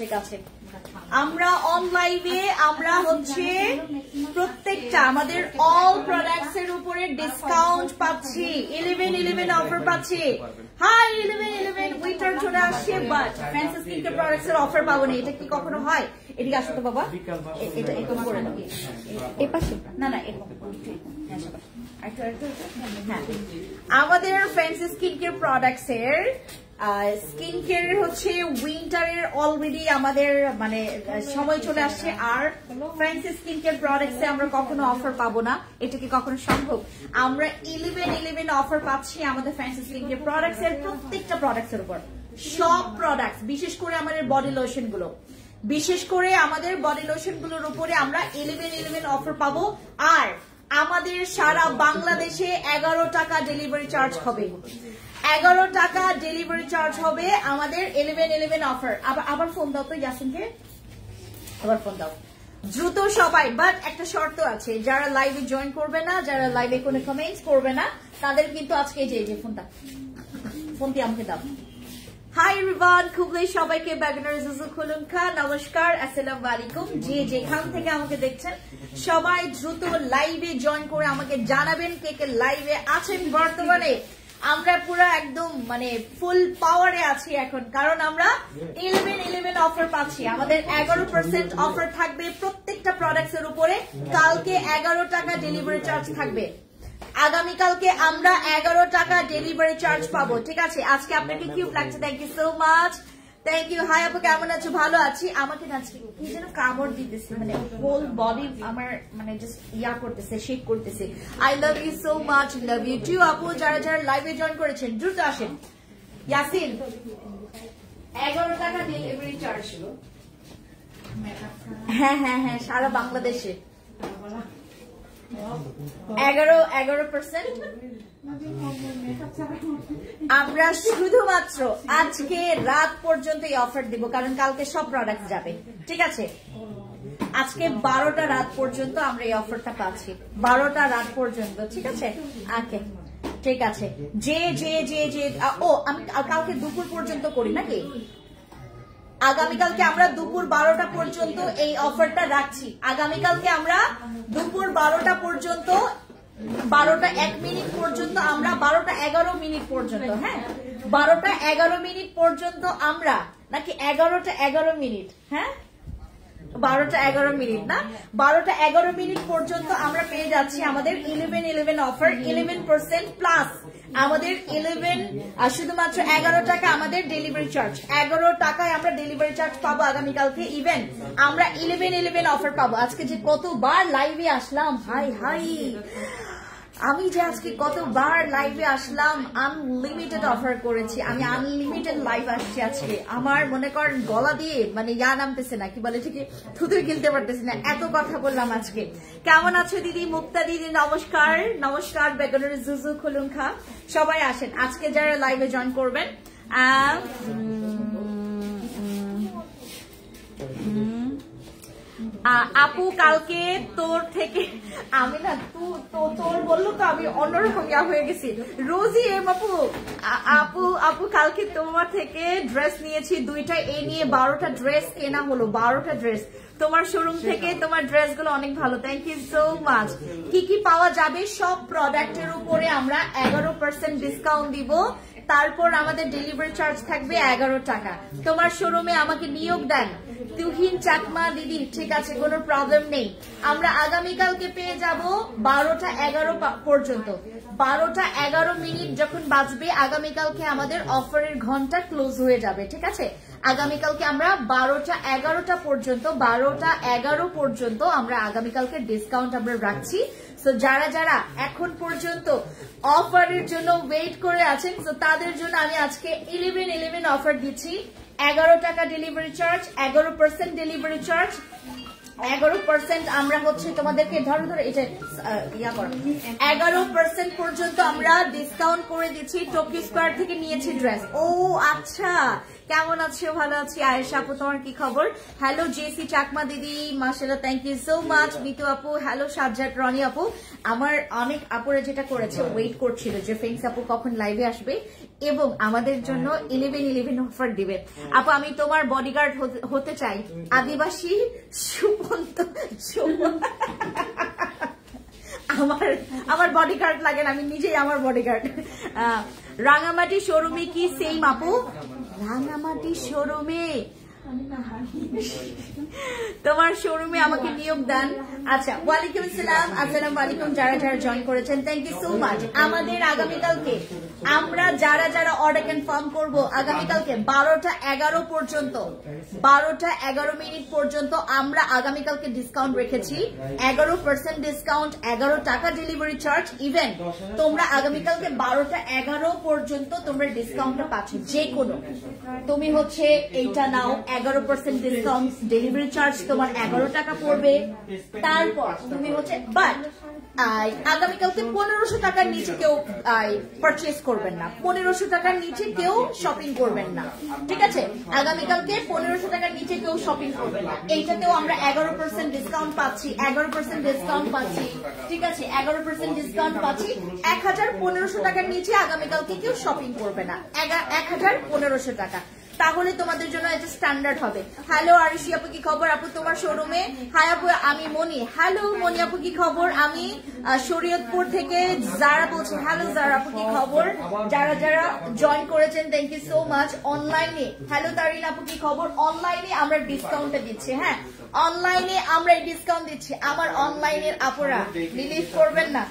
ঠিক আছে আমরা অন লাইভে আমরা হচ্ছে প্রত্যেকটা আমাদের অল প্রোডাক্টস এর উপরে ডিসকাউন্ট পাচ্ছি 11 অফার পাচ্ছি হাই 11 উইন্টার চলে আসছে but fancy skin care products এর অফার পাবো না এটা কি কখনো হয় এদিকে আসো তো বাবা এটা একটু করে দাও এই পাশে না এরকম আমাদের ফ্যান্সি স্কিন কেয়ার প্রোডাক্টস এর স্কিন কেয়ার হচ্ছে উইন্টারের অলরেডি আমাদের মানে সময় চলে আসছে আর ফ্যান্সি স্কিন কেয়ার প্রোডাক্টস এ আমরা কখনো অফার পাবো না এটা কি কখনো সম্ভব আমরা 11 অফার পাচ্ছি আমাদের ফ্যান্সি স্কিন কেয়ার প্রোডাক্টস এর প্রত্যেকটা প্রোডাক্টস এর উপর সব প্রোডাক্টস বিশেষ করে আমাদের বডি লোশন গুলো গুলোর উপরে আমরা 11 অফার পাবো আর আমাদের সারা বাংলাদেশে 11 টাকা ডেলিভারি চার্জ হবে 11 টাকা ডেলিভারি চার্জ হবে আমাদের 11 অফার আবার ফোন দাও তো ইয়াসিনকে আবার ফোন দাও দ্রুত সবাই বাট একটা শর্ত আছে যারা লাইভে জয়েন করবে না যারা লাইভে কোনো কমেন্টস করবে না তাদের কিন্তু আজকে যে ফোনটি আমাকে দাও হাই এভরিওয়ান খুবই সবাইকে ব্যাগনার জুজু খুলুনখা নমস্কার আসসালামু আলাইকুম যে যেখান থেকে আমাকে দেখছেন সবাই দ্রুত লাইভে জয়েন করে আমাকে জানাবেন কে কে লাইভে আছেন বর্তমানে আমরা পুরো একদম মানে ফুল পাওয়ারে আছি এখন কারণ আমরা 11 অফার পাচ্ছি আমাদের 11% অফার থাকবে প্রত্যেকটা প্রোডাক্টস এর উপরে কালকে 11 টাকা ডেলিভারি চার্জ থাকবে আগামীকালকে আমরা 11 টাকা ডেলিভারি চার্জ পাবো ঠিক আছে আজকে আপনাকে কিউট লাগছে thank you so much thank you hi আপু কেমন আছো ভালো আছি আমাকে আজকে কি যেন কামড় দিতেছে মানে হোল বডি আমার মানে জাস্ট ইয়া করতেছে শেক করতেছে I love you so much love you too আপু যারা লাইভে জয়েন করেছেন দ্রুত আসেন ইয়াসিন 11 টাকা ডেলিভারি চার্জ হ্যাঁ সারা বাংলাদেশে 11% আমরা শুধুমাত্র আজকে রাত পর্যন্ত এই অফার দিব কারণ কালকে সব প্রোডাক্ট যাবে ঠিক আছে আজকে 12টা রাত পর্যন্ত আমরা এই অফারটা পাচ্ছি 12টা রাত পর্যন্ত ঠিক আছে ওকে ঠিক আছে যে ও আমি কালকে দুপুর পর্যন্ত করি নাকি আগামীকালকে আমরা দুপুর 12টা পর্যন্ত এই অফারটা রাখছি আগামীকালকে আমরা দুপুর 12টা পর্যন্ত 12টা 1 মিনিট পর্যন্ত আমরা 12টা 11 মিনিট পর্যন্ত হ্যাঁ 12টা 11 মিনিট পর্যন্ত আমরা নাকি 11টা 11 মিনিট হ্যাঁ 12টা 11 মিনিট না 12টা 11 মিনিট পর্যন্ত আমরা পেয়ে যাচ্ছি আমাদের 11 অফার 11% প্লাস আমাদের 11 শুধুমাত্র 11 টাকা আমাদের ডেলিভারি চার্জ 11 টাকায় আমরা ডেলিভারি চার্জ পাবো আগামীকালকে ইভেন আমরা 11 অফার পাবো আজকে যে কতবার লাইভে আসলাম হাই আমি যে আজকে কতবার লাইভে আসলাম আনলিমিটেড অফার করেছি আমি আনলিমিটেড লাইভ আসছি আজকে আমার মনে করেন গলা দিয়ে মানে ইয়া নামতেছে না কি বলে ঠিক থুতুই গিলতে পারতেছি না এত কথা বললাম আজকে কেমন আছো দিদি মুক্তা দিদি নমস্কার বেগনের জুজু খুলুনখা সবাই আসেন আজকে যারা লাইভে জয়েন করবেন আপু কালকে তোর থেকে আমি না তোর বললো তো আমি অন্যরকম ইয়া হয়ে গেছি রোজি আপু কালকে তোমার থেকে ড্রেস নিয়েছি দুইটা এই নিয়ে 12টা ড্রেস কেনা হলো 12টা ড্রেস তোমার শোরুম থেকে তোমার ড্রেসগুলো অনেক ভালো থ্যাংক ইউ সো মাচ কি পাওয়া যাবে সব প্রোডাক্টের উপরে আমরা 11% ডিসকাউন্ট দিব তারপর আমাদের ডেলিভারি চার্জ থাকবে 11 টাকা তোমার শোরুমে আমাকে নিয়োগ দেন তুহিন চাকমা দিদি ঠিক আছে কোনো প্রবলেম নেই আমরা আগামীকালকে পেয়ে যাব 12টা 11 পর্যন্ত 12টা 11 মিনিট যখন বাজবে আগামীকালকে আমাদের অফারের ঘন্টা ক্লোজ হয়ে যাবে ঠিক আছে আগামীকালকে আমরা 12টা 11 পর্যন্ত আমরা আগামীকালকে ডিসকাউন্ট আমরা রাখছি সো যারা এখন পর্যন্ত অফারের জন্য ওয়েট করে আছেন তো তাদের জন্য আমি আজকে 11 অফার দিচ্ছি 11 টাকা ডেলিভারি চার্জ 11% ডেলিভারি চার্জ 11% আমরা হচ্ছে তোমাদেরকে ধরো এটা ইয়া করো 11% পর্যন্ত আমরা ডিসকাউন্ট করে দিচ্ছি টোকিও স্কয়ার থেকে নিয়েছি ড্রেস ও আচ্ছা কেমন আছো? ভালো আছি। আয়েশা আপু তোমার কি খবর? হ্যালো জেসি চাকমা দিদি, মাশাআল্লাহ, thank you so much. Mitu আপু হ্যালো, সাজ্জাদ রনি আপু। আমার অনেক আপুরা যেটা করেছে, ওয়েট করছিল যে ফেন্স আপু কখন লাইভে আসবে এবং আমাদের জন্য 11/11 অফার দিবে। আপু আমি তোমার বডিগার্ড হতে চাই, আদিবাসী সুপন্ত আমার বডিগার্ড লাগে না, আমি নিজেই আমার বডিগার্ড। রাঙামাটি শোরুমে কি সেম আপু? রাঙামাটি শোরুমে তোমার শোরুমে আমাকে নিয়োগ দেন। আচ্ছা, ওয়ালাইকুম আসসালাম, আসসালামু আলাইকুম যারা যারা জয়েন করেছেন, থ্যাংক ইউ সো মাচ। আমাদের আগামীকালকে আমরা যারা যারা অর্ডার কনফার্ম করব, আগামীকালকে 12টা 11 পর্যন্ত 12টা 11 মিনিট পর্যন্ত আমরা আগামীকালকে ডিসকাউন্ট রেখেছি। 11% ডিসকাউন্ট, 11 টাকা ডেলিভারি চার্জ। ইভেন তোমরা আগামীকালকে 12টা 11 পর্যন্ত তোমরা ডিসকাউন্টটা পাচ্ছ। যে কোনো তুমি হচ্ছে এইটা নাও, 11% ডিসকাউন্ট, ডেলিভারি চার্জ তোমার 11 টাকা পড়বে। তারপর তুমি হচ্ছে বাট আগামীকালকে 1500 টাকার নিচে কেউ পারচেস করবেন না, 1500 টাকার নিচে কেউ শপিং করবেন না, ঠিক আছে? আগামীকালকে 1500 টাকার নিচে কেউ শপিং করবেন না। এইটাতেও আমরা 11% ডিসকাউন্ট পাচ্ছি, 11% ডিসকাউন্ট পাচ্ছি, ঠিক আছে? 11% ডিসকাউন্ট পাচ্ছি। 1500 টাকার নিচে আগামীকালকে কেউ শপিং করবে না, 1500 টাকা। তাহলে তোমাদের জন্য এটা স্ট্যান্ডার্ড হবে। হ্যালো আরিশি আপু কি খবর? আপু তোমার শোরুমে। হাই আপু, আমি মনি। হ্যালো মনি আপু কি খবর? আমি শরীয়তপুর থেকে যারা বলছি। হ্যালো যারা আপু কি খবর? যারা যারা জয়েন করেছেন থ্যাংক ইউ সো মাচ। অনলাইনে হ্যালো তারিন আপু কি খবর? অনলাইনে আমরা ডিসকাউন্টটা দিচ্ছি, হ্যাঁ অনলাইনে আমরা এই ডিসকাউন্ট দিচ্ছি। আমার অনলাইনের আপুরা বিলিভ করবেন না,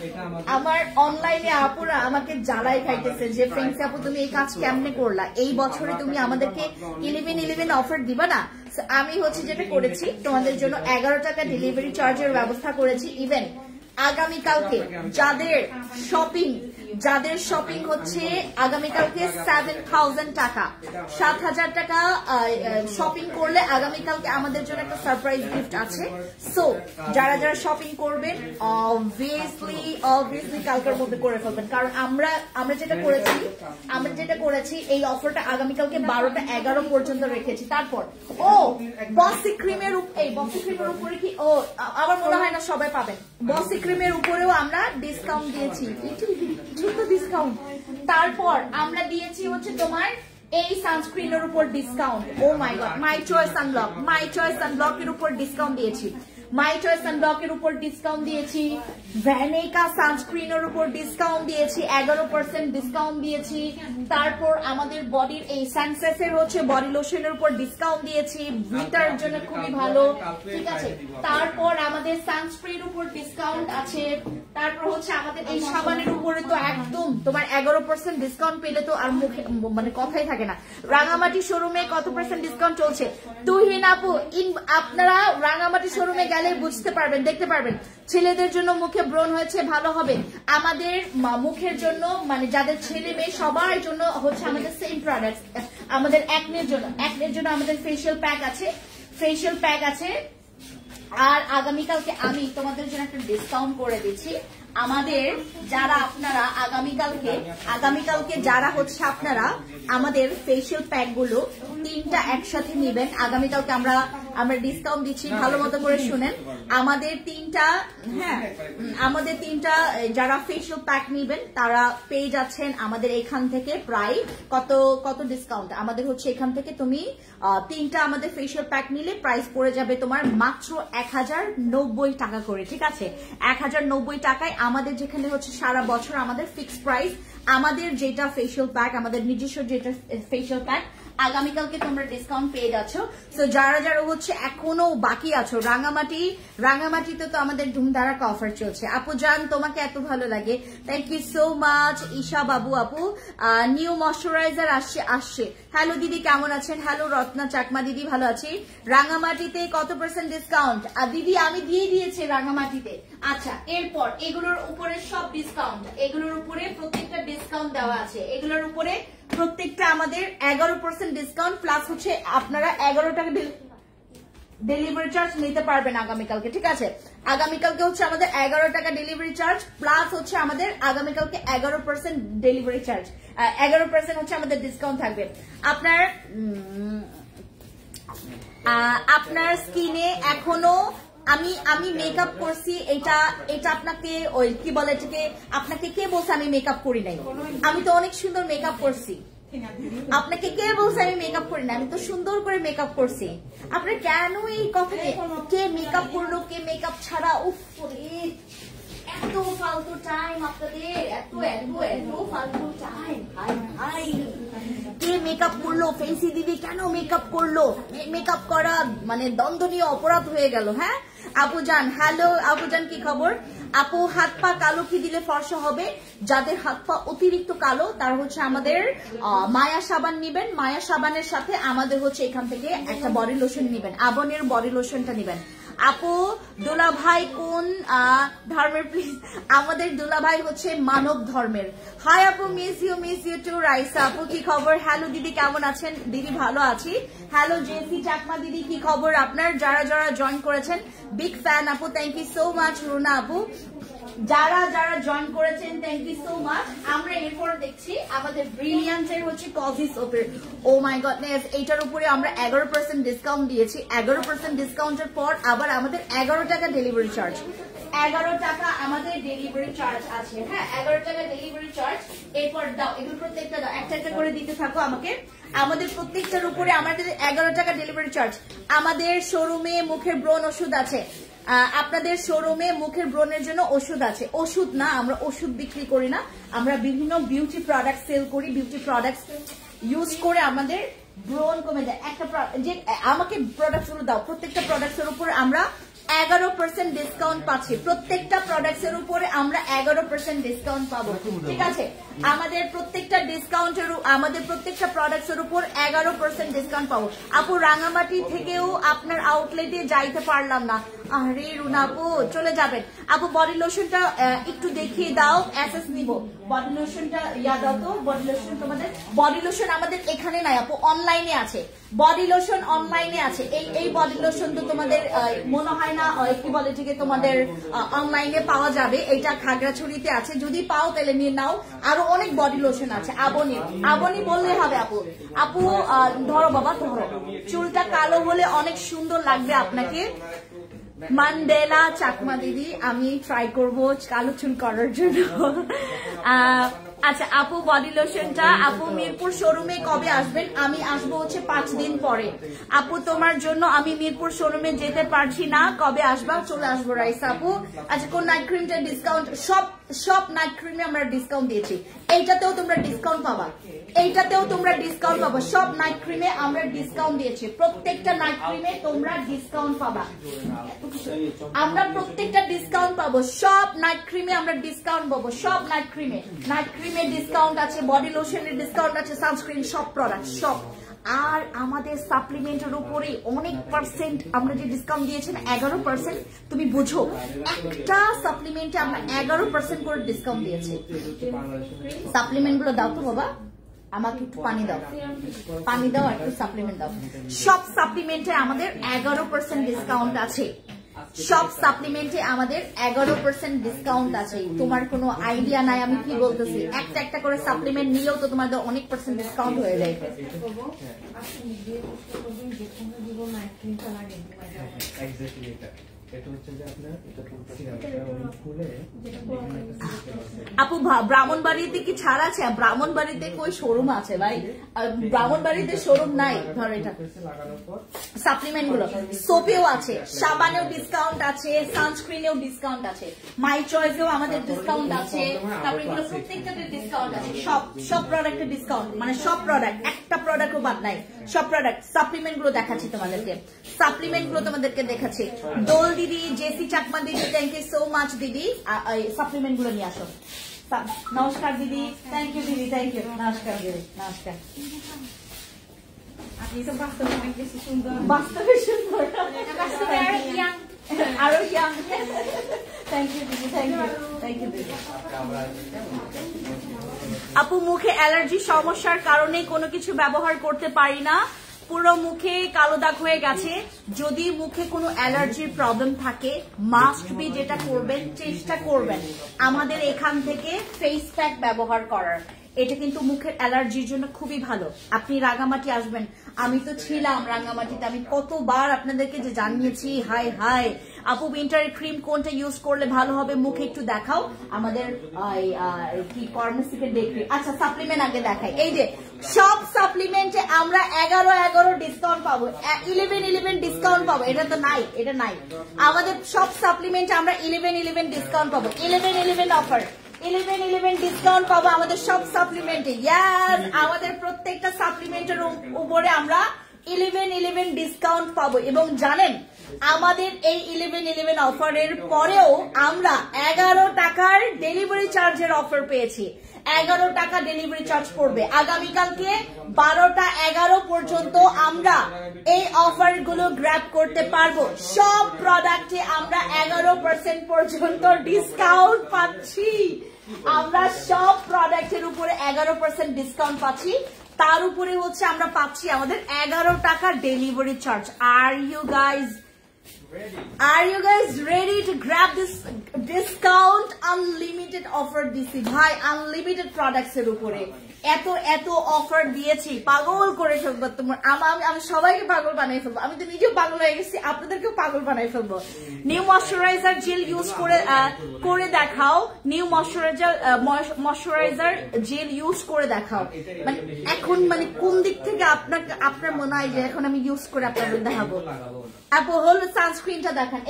আমার অনলাইনে আপুরা আমাকে জ্বালাই খাইতেছে যে ফ্রেন্ডস আপু তুমি এই কাজ কেমনে করলা, এই বছরে তুমি আমাদেরকে 11/11 অফার দিবা না? আমি হচ্ছে যেটা করেছি তোমাদের জন্য 11 টাকা ডেলিভারি চার্জের ব্যবস্থা করেছি। ইভেন আগামীকালকে যাদের শপিং হচ্ছে আগামীকালকে 7000 টাকা, 7000 টাকা শপিং করলে আগামীকালকে আমাদের জন্য একটা সারপ্রাইজ গিফট আছে। সো যারা যারা শপিং করবেন অবভিয়াসলি কালকের মধ্যে করে ফেলবেন, কারণ আমরা যেটা করেছি এই অফারটা আগামীকালকে 12টা 11 পর্যন্ত রেখেছি। তারপর বসি ক্রিমের উপরে কি আমার মনে হয় না সবাই পাবেন। বসি ক্রিমের উপরেও আমরা ডিসকাউন্ট দিয়েছি, ডিসকাউন্ট। তারপর আমরা দিয়েছি হচ্ছে তোমার এই সানস্ক্রিনের উপর discount. Oh my god, my choice sunblock এর উপর ডিসকাউন্ট দিয়েছি, ভ্যানেকা সানস্ক্রিনের উপর ডিসকাউন্ট দিয়েছি, 11% ডিসকাউন্ট দিয়েছি। তারপর আমাদের বডির এই সানসেসের হচ্ছে বডি লোশনের উপর ডিসকাউন্ট দিয়েছি, ভিটার জন্য খুবই ভালো, ঠিক আছে? তারপর আমাদের সানস্ক্রিনের উপর ডিসকাউন্ট আছে। তারপর হচ্ছে আমাদের এই সাবানের উপরে তো একদম তোমার 11% ডিসকাউন্ট পেলে তো আর মুখে মানে কথাই থাকে না। রাঙামাটি শোরুমে কত % ডিসকাউন্ট চলছে? তুহিন আপু, আপনারা রাঙামাটি শোরুমে গেলে বুঝতে পারবেন, দেখতে পারবেন। ছেলেদের জন্য মুখে ব্রণ হয়েছে, ভালো হবে। আমাদের মুখের জন্য মানে যাদের ছেলে মেয়ে সবার জন্য হচ্ছে আমাদের সেম প্রোডাক্ট। আমাদের একনের জন্য আমাদের ফেশিয়াল প্যাক আছে। আর আগামীকালকে আমি তোমাদের জন্য একটা ডিসকাউন্ট করে দিচ্ছি। আমাদের যারা আপনারা আগামীকালকে যারা হচ্ছে আপনারা আমাদের ফেশিয়াল প্যাক গুলো 3টা একসাথে নেবেন। আগামীকালকে আমরা ডিসকাউন্ট দিচ্ছি, ভালো মতো করে শুনেন। আমাদের 3টা যারা ফেশিয়াল প্যাক নেবেন তারা পেয়ে যাচ্ছেন আমাদের এখান থেকে প্রায় কত ডিসকাউন্ট। আমাদের হচ্ছে এখান থেকে তুমি 3টা আমাদের ফেশিয়াল প্যাক নিলে প্রাইস পড়ে যাবে তোমার মাত্র 1090 টাকা করে, ঠিক আছে? 1090 টাকায় আমাদের যেখানে হচ্ছে সারা বছর আমাদের ফিক্স প্রাইস। আমাদের যেটা ফেশিয়াল প্যাক, আমাদের নিজস্ব যেটা ফেশিয়াল প্যাক, আগামীকালকে তোমরা ডিসকাউন্ট পেয়ে যাচ্ছ। সো যারা যারা হচ্ছে এখনো বাকি আছো, রাঙামাটিতে তো আমাদের ধুমধারাক্কা অফার চলছে। আপু জান তোমাকে এত ভালো লাগে, thank you so much. Isha বাবু আপু নিউ ময়শ্চারাইজার আসছে। হ্যালো দিদি কেমন আছেন? হ্যালো রত্না চাকমা দিদি, ভালো আছি। রাঙামাটিতে কত % ডিসকাউন্ট? দিদি আমি দিয়ে দিয়েছি রাঙামাটিতে। আচ্ছা, এরপর এগুলোর উপরে সব ডিসকাউন্ট, এগুলোর উপরে প্রত্যেকটা ডিসকাউন্ট দেওয়া আছে। এগুলোর উপরে প্রত্যেকটা আমাদের 11% ডিসকাউন্ট প্লাস হচ্ছে আপনারা 11 টাকা ডেলিভারি চার্জ নিতে পারবেন আগামীকালকে, ঠিক আছে? আগামীকালকে হচ্ছে আমাদের 11 টাকা ডেলিভারি চার্জ, প্লাস হচ্ছে আমাদের আগামীকালকে 11% ডেলিভারি চার্জ, 11% হচ্ছে আমাদের ডিসকাউন্ট থাকবে। আপনার স্কিনে এখনো আমি মেকআপ করছি, এটা আপনাকে ওই কি বলে এটাকে, আপনাকে কে বলছে আমি মেকআপ করি নাই? আমি তো অনেক সুন্দর মেকআপ করছি। আপনাকে কে বলছে আমি মেকআপ করি না? আমি তো সুন্দর করে মেকআপ করছি। আপনার কেন এই কথা, কে মেকআপ করলো, কে মেকআপ ছাড়া, উফ এত ফালতু টাইম আপনাদের, এত ফালতু টাইম। কে মেকআপ করলো? ফেন্সি দিদি কেন মেকআপ করলো? মেকআপ করা মানে দণ্ডনীয় অপরাধ হয়ে গেল। হ্যাঁ আপুজান, হ্যালো আপুজান, কি খবর? আপু হাত পা কালো কি দিলে ফর্সা হবে? যাদের হাত পা অতিরিক্ত কালো তার হচ্ছে আমাদের মায়া সাবান নিবেন, মায়া সাবানের সাথে আমাদের হচ্ছে এখান থেকে একটা বডি লোশন নিবেন, আবনের বডি লোশনটা নিবেন। আপু দুলাভাই কোন ধর্মের প্লিজ? আমাদের দুলাভাই হচ্ছে মানব ধর্মের। হাই আপু, মিস ইউ টু রাইসা। আপু কি খবর? হ্যালো দিদি, কেমন আছেন? দিদি ভালো আছি। হ্যালো জেসি চাকমা দিদি, কি খবর আপনার? যারা জয়েন করেছেন বিগ ফ্যান আপু, thank you so much. Runa আপু, যারা জয়েন করেছেন থ্যাংক ইউ সো মাচ। আমরা এরপর দেখছি আমাদের ব্রিলিয়ান্টের হচ্ছে কজি সোপের, ও মাই গডনেস, এইটার উপরে আমরা 11% ডিসকাউন্ট দিয়েছি। 11% ডিসকাউন্টের পর আবার আমাদের 11 টাকা ডেলিভারি চার্জ, 11 টাকা আমাদের ডেলিভারি চার্জ আছে। হ্যাঁ 11 টাকা ডেলিভারি চার্জ। এরপর দাও, এগুলো প্রত্যেকটা দাও, একটা একটা করে দিতে থাকো আমাকে। আমাদের প্রত্যেকটার উপরে আমাদের 11 টাকা ডেলিভারি চার্জ। আমাদের শোরুমে মুখের ব্রণ ওষুধ আছে, আপনাদের শোরুমে মুখের ব্রণের জন্য ওষুধ আছে। ওষুধ না, আমরা ওষুধ বিক্রি করি না, আমরা বিভিন্ন বিউটি প্রোডাক্ট সেল করি। বিউটি প্রোডাক্ট ইউজ করে আমাদের ব্রণ কমে যায়। একটা যে আমাকে প্রোডাক্ট গুলো দাও, প্রত্যেকটা প্রোডাক্টের উপর আমরা 11% ডিসকাউন্ট পাচ্ছি। প্রত্যেকটা প্রোডাক্টস এর উপরে আমরা 11% ডিসকাউন্ট পাবো, ঠিক আছে? আমাদের প্রত্যেকটা ডিসকাউন্টের, আমাদের প্রত্যেকটা প্রোডাক্টস এর উপর 11% ডিসকাউন্ট পাবো। আপু রাঙামাটি থেকেও আপনার আউটলেটে যাইতে পারলাম না, আরে রুনা আপু চলে যাবেন। আপু বডি লোশনটা একটু দেখিয়ে দাও, অ্যাসেস নিব। বডি লোশনটা দাও তো, বডি লোশন তোমাদের, বডি লোশন আমাদের এখানে নাই আপু, অনলাইনে আছে। বডি লোশন অনলাইনে আছে। এই বডি লোশন তো তোমাদের মনে হয় না কি বলে এটাকে, তোমাদের অনলাইনে পাওয়া যাবে। এটা খাগড়াছড়িতে আছে, যদি পাও তাহলে নিয়ে নাও। আরো অনেক বডি লোশন আছে। আবনি বললে হবে আপু। আপু ধরো বাবা, ধরো, চুলটা কালো হলে অনেক সুন্দর লাগবে আপনাকে। মান্ডেলা চাকমা দিদি, আমি ট্রাই করবো কালো চুল করার জন্য। আচ্ছা আপু বডি লোশনটা, আপু মিরপুর শোরুমে কবে আসবেন? আমি আসবো হচ্ছে 5 দিন পরে। আপু তোমার জন্য আমি মিরপুর শোরুমে যেতে পারছি না, কবে আসবা? চলে আসবো রাইসা আপু। আচ্ছা কোন নাইট ক্রিমটা ডিসকাউন্ট? সব নাইট ক্রিমে আমরা ডিসকাউন্ট দিয়েছি। এইটাতেও তোমরা ডিসকাউন্ট পাবা, এইটাতেও তোমরা ডিসকাউন্ট পাবা। সব নাইট ক্রিমে আমরা ডিসকাউন্ট দিয়েছি, প্রত্যেকটা নাইট ক্রিমে তোমরা ডিসকাউন্ট পাবা। আমরা প্রত্যেকটা ডিসকাউন্ট পাবো, সব নাইট ক্রিমে আমরা ডিসকাউন্ট পাবো। সব নাইট ক্রিমে ডিসকাউন্ট আছে, বডি লোশনের ডিসকাউন্ট আছে, সানস্ক্রিন, সব প্রোডাক্ট সব। আর আমাদের সাপ্লিমেন্টের উপরে অনেক পার্সেন্ট আমরা যে ডিসকাউন্ট দিয়েছেন, 11%। তুমি বুঝো, একটা সাপ্লিমেন্টে আমরা 11% করে ডিসকাউন্ট দিয়েছি। সাপ্লিমেন্ট গুলো দাও তো বাবা, আমাকে একটু পানি দাও, একটু সাপ্লিমেন্ট দাও। সব সাপ্লিমেন্টে আমাদের 11% ডিসকাউন্ট আছে। সব সাপ্লিমেন্টে আমাদের 11% ডিসকাউন্ট আছে। তোমার কোনো আইডিয়া নাই আমি কি বলতেছি। একটা একটা করে সাপ্লিমেন্ট নিলেও তো তোমাদের অনেক পার্সেন্ট ডিসকাউন্ট হয়ে যায়। আপু ব্রাহ্মণবাড়িতে কি ছাড় আছে? ব্রাহ্মণবাড়িতে কই শোরুম আছে ভাই? ব্রাহ্মণবাড়িতে শোরুম নাই। ধর এটা সাপ্লিমেন্ট গুলো, সোপেও আছে, সাবানেও ডিসকাউন্ট আছে, সানস্ক্রিনেও ডিসকাউন্ট আছে, মাই চয়েসেও আমাদের ডিসকাউন্ট আছে। তারপরে এগুলো প্রত্যেকটাতে ডিসকাউন্ট আছে। সব প্রোডাক্টের ডিসকাউন্ট, মানে সব প্রোডাক্ট, একটা প্রোডাক্টও বাদ নাই, সব প্রোডাক্ট। সাপ্লিমেন্ট গুলো দেখাচ্ছি তোমাদেরকে, সাপ্লিমেন্ট গুলো তোমাদেরকে দেখাচ্ছি। দোল দিদি, জেসি চাকমা দিদি, থ্যাংক ইউ সো মাচ দিদি। সাপ্লিমেন্ট গুলো নিয়ে আসো। নমস্কার দিদি, থ্যাংক ইউ দিদি, থ্যাংক ইউ। নমস্কার দিদি, নমস্কার। বাস্তবে সুন্দর, আরো ইয়াং। থ্যাংক ইউ দিদি, থ্যাংক ইউ দিদি। আপু মুখে অ্যালার্জি সমস্যার কারণে কোনো কিছু ব্যবহার করতে পারি না, পুরো মুখে কালো দাগ হয়ে গেছে, যদি মুখে কোনো অ্যালার্জির প্রবলেম থাকে মাস্ট বি যেটা করবেন, চেষ্টা করবেন আমাদের এখান থেকে ফেস প্যাক ব্যবহার করার। এটা কিন্তু মুখের অ্যালার্জির জন্য খুবই ভালো। আপনি রাঙামাটি আসবেন, আমি তো ছিলাম রাঙামাটিতে, আমি কতবার আপনাদেরকে যে জানিয়েছি, হাই হাই আপু উইন্টার ক্রিম কোনটা ইউজ করলে ভালো হবে, মুখে একটু দেখাও আমাদের কি ফার্মেসিকে দেখি। আচ্ছা সাপ্লিমেন্ট আগে দেখাই। এই যে সব সাপ্লিমেন্টে আমরা 11 ডিসকাউন্ট পাবো, 11 ডিসকাউন্ট পাবো। এটা তো নাই, এটা নাই। আমাদের সব সাপ্লিমেন্টে আমরা 11 ডিসকাউন্ট পাবো, 11 অফার, 11 ডিসকাউন্ট পাবো আমাদের সব সাপ্লিমেন্টে। ইয়াস, আমাদের প্রত্যেকটা সাপ্লিমেন্টের উপরে আমরা 11 ডিসকাউন্ট পাবো। এবং জানেন আমাদের এই 11 অফারের পরেও আমরা 11 টাকার ডেলিভারি চার্জের অফার পেয়েছি। 11 টাকা ডেলিভারি চার্জ পড়বে। আগামীকালকে 12টা 11 পর্যন্ত আমরা এই অফার গুলো গ্র্যাব করতে পারবো। সব প্রোডাক্টে আমরা 11% পর্যন্ত ডিসকাউন্ট পাচ্ছি। আমরা সব প্রোডাক্টের উপরে 11% ডিসকাউন্ট পাচ্ছি। তার উপরে হচ্ছে আমরা পাচ্ছি আমাদের 11 টাকা delivery charge. Are you guys ready to grab this discount? Unlimited offer দিছি ভাই, আনলিমিটেড প্রোডাক্টস এর উপরে এত অফার দিয়েছি, পাগল করে ফেলবো তোমার। আমি সবাইকে পাগল বানিয়ে ফেলবো। আমি তো নিজেও পাগল হয়ে গেছি, আপনাদেরকেও পাগল বানিয়ে ফেলবো। নিউ ময়শ্চারাইজার জেল ইউজ করে দেখাও, নিউ ময়শ্চারাইজার জেল ইউজ করে দেখাও। মানে এখন মানে কোন দিক থেকে আপনার মনে হয় যে এখন আমি ইউজ করে আপনাদের দেখাবো। আপু হল সানস্ক্রিনটা দেখান,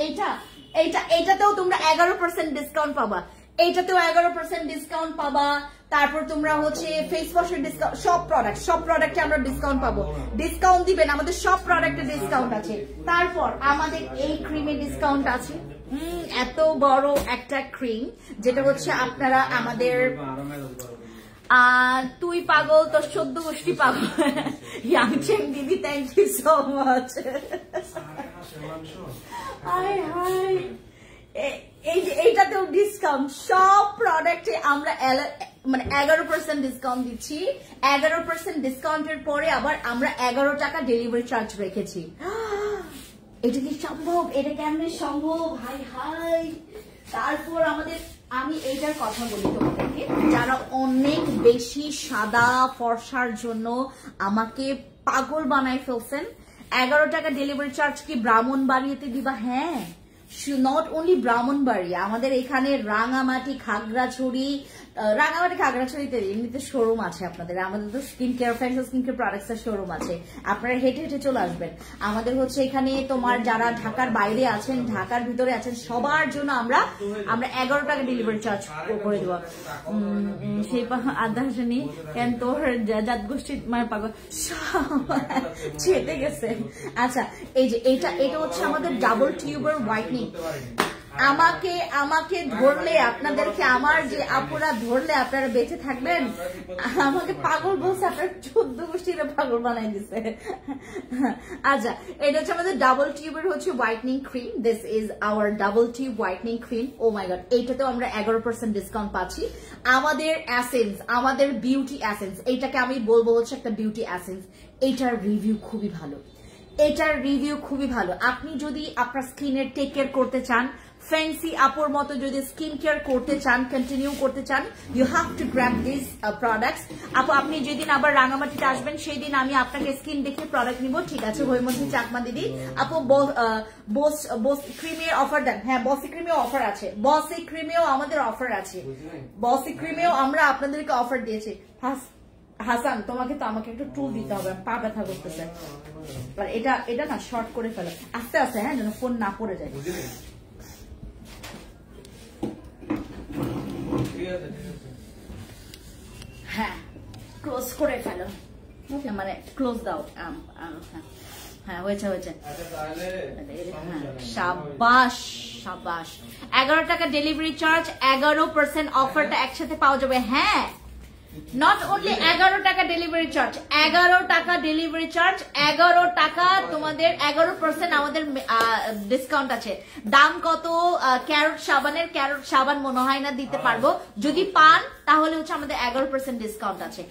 এইটাতেও তোমরা 11% ডিসকাউন্ট পাবা, এইটাতেও 11% ডিসকাউন্ট পাবা। তারপর তোমরা হচ্ছে ফেস ওয়াশের ডিসকাউন্ট, সব প্রোডাক্টে আমরা ডিসকাউন্ট পাবো। ডিসকাউন্ট দিবেন, আমাদের সব প্রোডাক্টে ডিসকাউন্ট আছে। তারপর আমাদের এই ক্রিমে ডিসকাউন্ট আছে, এত বড় একটা ক্রিম যেটা হচ্ছে আপনারা আমাদের তুই পাগল তোর 14 গোষ্ঠী পাগল। ইয়াংচেং দিদি থ্যাংক ইউ সো মাচ। এইটাতেও ডিসকাউন্ট, সব প্রোডাক্টে আমরা মানে 11% ডিসকাউন্ট দিচ্ছি। 11% ডিসকাউন্টের পরে আবার আমরা 11 টাকা ডেলিভারি চার্জ রেখেছি। এটা কি সম্ভব? এটা কেমনে সম্ভব? High high. তারপর আমাদের আমি এইটার কথা বলি তোমাদেরকে, যারা অনেক বেশি সাদা ফর্সার জন্য আমাকে পাগল বানাই ফেলছেন। 11 টাকা ডেলিভারি চার্জ কি ব্রাহ্মণবাড়িয়াতে দিবা? হ্যাঁ, নট অনলি ব্রাহ্মণবাড়ি, আমাদের এখানে রাঙামাটি খাগড়াছড়িতে এমনিতে শোরুম আছে আপনাদের। আমাদের তো skin care fashion skin care products এর শোরুম আছে, আপনারা হেঁটে হেঁটে চলে আসবেন। আমাদের হচ্ছে এখানে তোমার যারা ঢাকার বাইরে আছেন, ঢাকার ভিতরে আছেন, সবার জন্য আমরা 11 টাকা ডেলিভারি চার্জ করে দেবো। সেই আদানি কেন তোর জাত গোষ্ঠী মানে পাগল ছেটে গেছে। আচ্ছা এই যে এটা হচ্ছে আমাদের ডাবল টিউবার হোয়াইটনিং। আমাকে ধরলে আপনাদেরকে, আমার যে আপুরা ধরলে আপনারা বেঁচে থাকবেন। আমাকে পাগল বলছে, আপনার 14 গোষ্ঠীরা পাগল বানাই দিছে। আচ্ছা এটা হচ্ছে আমাদের ডাবল টিউবের হচ্ছে whitening cream. This is our double tube whitening cream. Oh my god, এইটাতেও আমরা 11% ডিসকাউন্ট পাচ্ছি। আমাদের অ্যাসেন্স, আমাদের বিউটি অ্যাসেন্স, এইটাকে আমি বলবো হচ্ছে একটা বিউটি অ্যাসেন্স। এইটার রিভিউ খুবই ভালো। আপনি যদি আপনার স্কিনের টেক কেয়ার করতে চান, ফ্যান্সি আপুর মতো যদি স্কিন কেয়ার করতে চান, কন্টিনিউ করতে চান, you have to grab this products. আপু আপনি যেদিন আবার রাঙামাটিতে আসবেন সেই দিন আমি আপনাকে স্কিন দেখে প্রোডাক্ট নিব, ঠিক আছে? হৈমন্তী চাকমা দিদি। আপু বস ক্রিমের অফার দেন। হ্যাঁ বসি ক্রিমেও অফার আছে, বসি ক্রিমেও আমাদের অফার আছে, বসি ক্রিমেও আমরা আপনাদেরকে অফার দিয়েছি। হাসান তোমাকে তো আমাকে একটু টুল দিতে হবে, পা ব্যথা করতেছে। এটা না শর্ট করে ফেলো আস্তে আস্তে, হ্যাঁ, যেন ফোন না পড়ে যায়। হ্যাঁ ক্লোজ করে ফেলো, মানে ক্লোজ দাও। হ্যাঁ হয়েছে। সাবাস 11 টাকা ডেলিভারি চার্জ, 11% অফারটা একসাথে পাওয়া যাবে। হ্যাঁ নট অনলি 11 টাকা ডেলিভারি চার্জ, 11 টাকা ডেলিভারি চার্জ, 11 টাকা তোমাদের 11% আমাদের ডিসকাউন্ট আছে। দাম কত? ক্যারট সাবানের, ক্যারট সাবান মনে হয় না দিতে পারবো, যদি পান তাহলে হচ্ছে আমাদের 11% ডিসকাউন্ট আছে,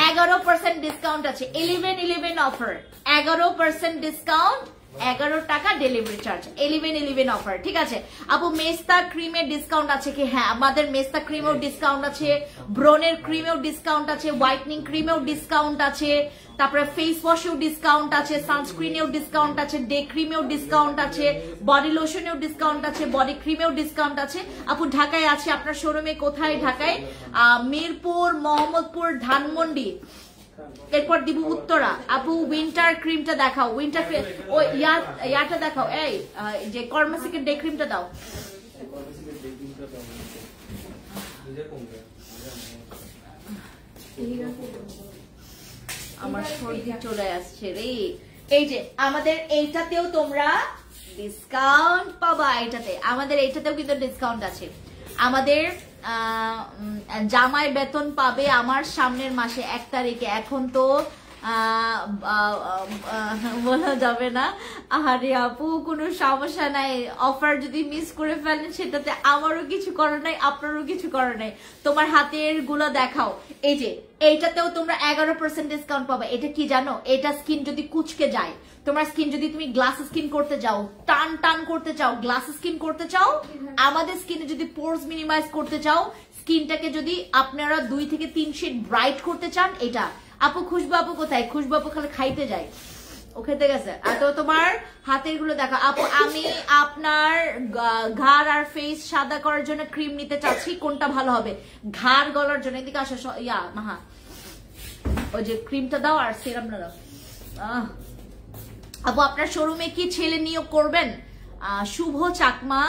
11% ডিসকাউন্ট আছে। 11/11 অফার, 11% ডিসকাউন্ট, 11 টাকা ডেলিভারি চার্জ, 11/11 অফার, ঠিক আছে আপু। মেস্তা ক্রিমের ডিসকাউন্ট আছে কি? হ্যাঁ, আমাদের মেস্তা ক্রিমেও ডিসকাউন্ট আছে, ব্রনের ক্রিমেও ডিসকাউন্ট আছে, হোয়াইটনিং ক্রিমেও ডিসকাউন্ট আছে, তারপরে ফেস ওয়াশেও ডিসকাউন্ট আছে, সানস্ক্রিনেও ডিসকাউন্ট আছে, ডে ক্রিমেও ডিসকাউন্ট আছে, বডি লোশনেও ডিসকাউন্ট আছে, বডি ক্রিমেও ডিসকাউন্ট আছে। আপু ঢাকায় আছে, আপনার শোরুমে কোথায়? ঢাকায় মিরপুর, মোহাম্মদপুর, ধানমন্ডি, এরপর দিব উত্তরা। আপু উইন্টার ক্রিমটা দেখাও, উইন্টার ক্রিম, ও ইয়াটা দেখাও, এই যে কর্মাসিকের ডে ক্রিমটা দাও। আমার সর্দি চলে আসছে রে। এই যে আমাদের এইটাতেও তোমরা ডিসকাউন্ট পাবা, এইটাতে আমাদের এইটাতেও কিন্তু ডিসকাউন্ট আছে। আমাদের জামাই বেতন পাবে আমার সামনের মাসে 1 তারিখে। এখন তো বলা যাবে না। আরে আপু কোনো সমস্যা নাই, অফার যদি মিস করে ফেলেন সেটাতে আমারও কিছু করার নাই, আপনারও কিছু করার নাই। তোমার হাতের গুলো দেখাও। এই যে এইটাতেও তোমরা 11% ডিসকাউন্ট পাবে। এটা কি জানো? এটা স্কিন যদি কুচকে যায়, তোমার স্কিন যদি তুমি গ্লাস স্কিন করতে যাও, টান টান করতে চাও, গ্লাস স্কিন করতে চাও, আমাদের স্কিনে যদি পোরস মিনিমাইজ করতে চাও, স্কিনটাকে যদি আপনারা 2 থেকে 3 শেড ব্রাইট করতে চান, এটা আপু। খুশবু আপু কোথায়? খুশবু আপু খালি খাইতে যায়, ও খেতে গেছে। তো তোমার হাতের গুলো দেখা আপু। আমি আপনার ঘাড় আর ফেস সাদা করার জন্য ক্রিম নিতে চাচ্ছি, কোনটা ভালো হবে? ঘাড় গলার জন্য এদিকে আসো, ইয়া মাহা, ওই যে ক্রিমটা দাও আর সিরামটা দাও। আপু আপনার শোরুমে কি ছেলে নিয়োগ করবেন? শুভ চাকমা,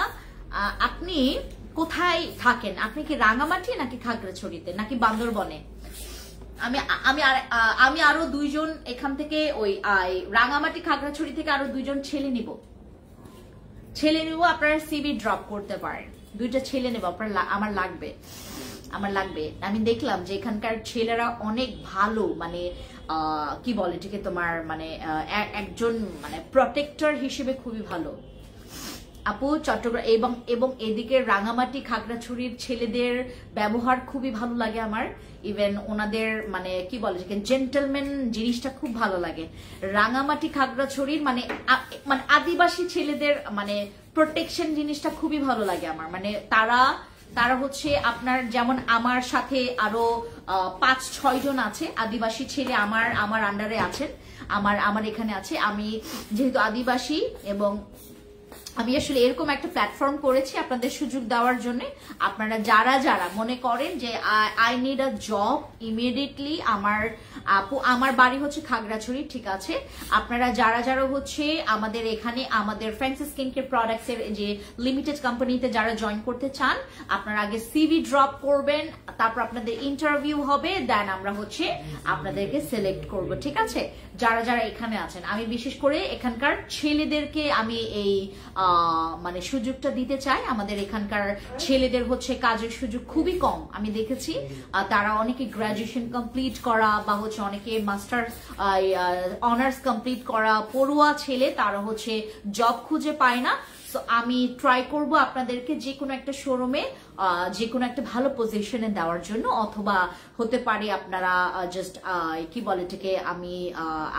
আপনি কোথায় থাকেন? আপনি কি রাঙামাটি নাকি খাগড়াছড়িতে নাকি বান্দরবনে? আমি আরো 2 জন এখান থেকে, ওই রাঙামাটি খাগড়াছড়ি থেকে আরো 2 জন ছেলে নিব, আপনারা সিভি ড্রপ করতে পারেন। 2টা ছেলে নেব, আমার লাগবে। আমি দেখলাম যে এখানকার ছেলেরা অনেক ভালো, মানে কি বলে এটাকে তোমার, মানে একজন মানে প্রোটেক্টর হিসেবে খুবই ভালো আপু। চট্টগ্রাম এবং এদিকে রাঙামাটি খাগড়াছড়ির ছেলেদের ব্যবহার খুবই ভালো লাগে আমার। ইভেন ওনাদের মানে কি বলে জেন্টলম্যান জিনিসটা খুব ভালো লাগে। রাঙামাটি খাগড়াছড়ির মানে আদিবাসী ছেলেদের মানে প্রোটেকশন জিনিসটা খুবই ভালো লাগে আমার। মানে তারা হচ্ছে আপনার যেমন আমার সাথে আরো 5-6 জন আছে আদিবাসী ছেলে আমার আন্ডারে আছেন, আমার এখানে আছে। আমি যেহেতু আদিবাসী এবং আমি আসলে এরকম একটা প্ল্যাটফর্ম করেছি আপনাদের সুযোগ দেওয়ার জন্য। আপনারা যারা মনে করেন যে I need a job immediately, আমার বাড়ি হচ্ছে খাগড়াছড়ি, ঠিক আছে, আপনারা যারা হচ্ছে আমাদের এখানে আমাদের ফ্যান্সি স্কিন কেয়ার প্রোডাক্টস এর যে লিমিটেড কোম্পানিতে যারা জয়েন করতে চান, আপনারা আগে সিভি ড্রপ করবেন, তারপর আপনাদের ইন্টারভিউ হবে, দেন আমরা হচ্ছে আপনাদেরকে সিলেক্ট করব, ঠিক আছে। যারা এখানে আছেন, আমি বিশেষ করে এখানকার ছেলেদেরকে আমি এই মানে সুযোগটা দিতে চাই। আমাদের এখানকার ছেলেদের হচ্ছে কাজের সুযোগ খুবই কম, আমি দেখেছি। তারা অনেকে গ্রাজুয়েশন কমপ্লিট করা বা হচ্ছে অনেকে মাস্টার্স অনার্স কমপ্লিট করা পড়ুয়া ছেলে, তারা হচ্ছে জব খুঁজে পায় না। সো আমি ট্রাই করব আপনাদেরকে যে কোনো একটা শোরুমে যে কোনো একটা ভালো পজিশনে দেওয়ার জন্য, অথবা হতে পারে আপনারা জাস্ট কি বলে এটাকে, আমি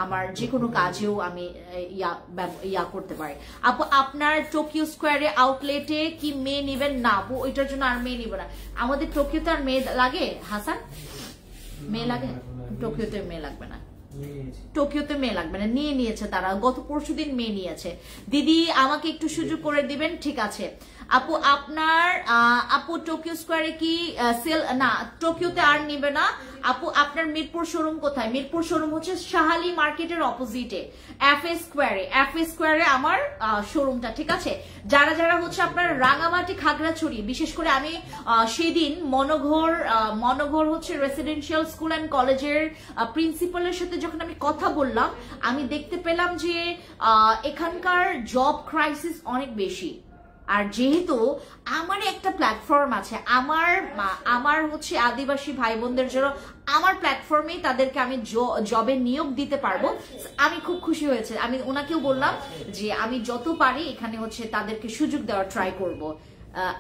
আমার যে কোনো কাজেও আমি ইয়া করতে পারি। আপু আপনার টোকিও স্কোয়ারে আউটলেটে কি মেয়ে নেবেন? না আপু ওইটার জন্য আর মেয়ে নিব না, আমাদের টোকিওতে আর মেয়ে লাগে। হাসান মেয়ে লাগে? টোকিওতে মেয়ে লাগবে না, টোকিওতে মেয়ে লাগবে না, নিয়ে নিয়েছে তারা, গত পরশুদিন মেয়ে নিয়েছে। দিদি আমাকে একটু সুযোগ করে দিবেন, ঠিক আছে। আপু আপনার আপু টোকিও স্কোয়ারে কি সেল? না টোকিওতে আর নিবে না আপু। আপনার মিরপুর শোরুম কোথায়? মিরপুর শোরুম হচ্ছে শাহালি মার্কেটের অপোজিটে এফএ স্কোয়ারে আমার শোরুমটা, ঠিক আছে। যারা হচ্ছে আপনার রাঙামাটি খাগড়াছড়ি, বিশেষ করে আমি সেদিন মনোঘর হচ্ছে রেসিডেন্সিয়াল স্কুল অ্যান্ড কলেজের প্রিন্সিপালের সাথে যখন আমি কথা বললাম, আমি দেখতে পেলাম যে এখানকার জব ক্রাইসিস অনেক বেশি। আর যেহেতু আমার একটা প্ল্যাটফর্ম আছে, আমার হচ্ছে আদিবাসী ভাই বোনদের জন্য আমার প্ল্যাটফর্মেই তাদেরকে আমি জবে নিয়োগ দিতে পারবো, আমি খুব খুশি হয়েছে। আমি ওনাকেও বললাম যে আমি যত পারি এখানে হচ্ছে তাদেরকে সুযোগ দেওয়ার ট্রাই করব।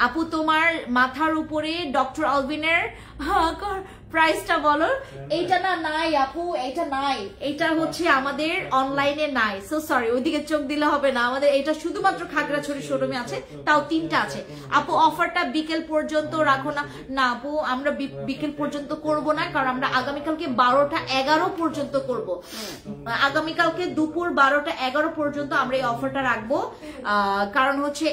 আপু তোমার মাথার উপরে ডক্টর আলভিনের প্রাইসটা বলো। এইটা না নাই আপু, এটা নাই, এটা হচ্ছে আমাদের অনলাইনে নাই, সো সরি, ওইদিকে চোখ দিলে হবে না। আমাদের এটা শুধুমাত্র খাগড়াছড়ি শোরুমে আছে, তাও 3টা আছে। আপু অফারটা বিকেল পর্যন্ত রাখো না। না আপু, আমরা বিকেল পর্যন্ত করব না, কারণ আমরা আগামীকালকে 12টা 11 পর্যন্ত করব। আগামীকালকে দুপুর 12টা 11 পর্যন্ত আমরা এই অফারটা রাখবো, কারণ হচ্ছে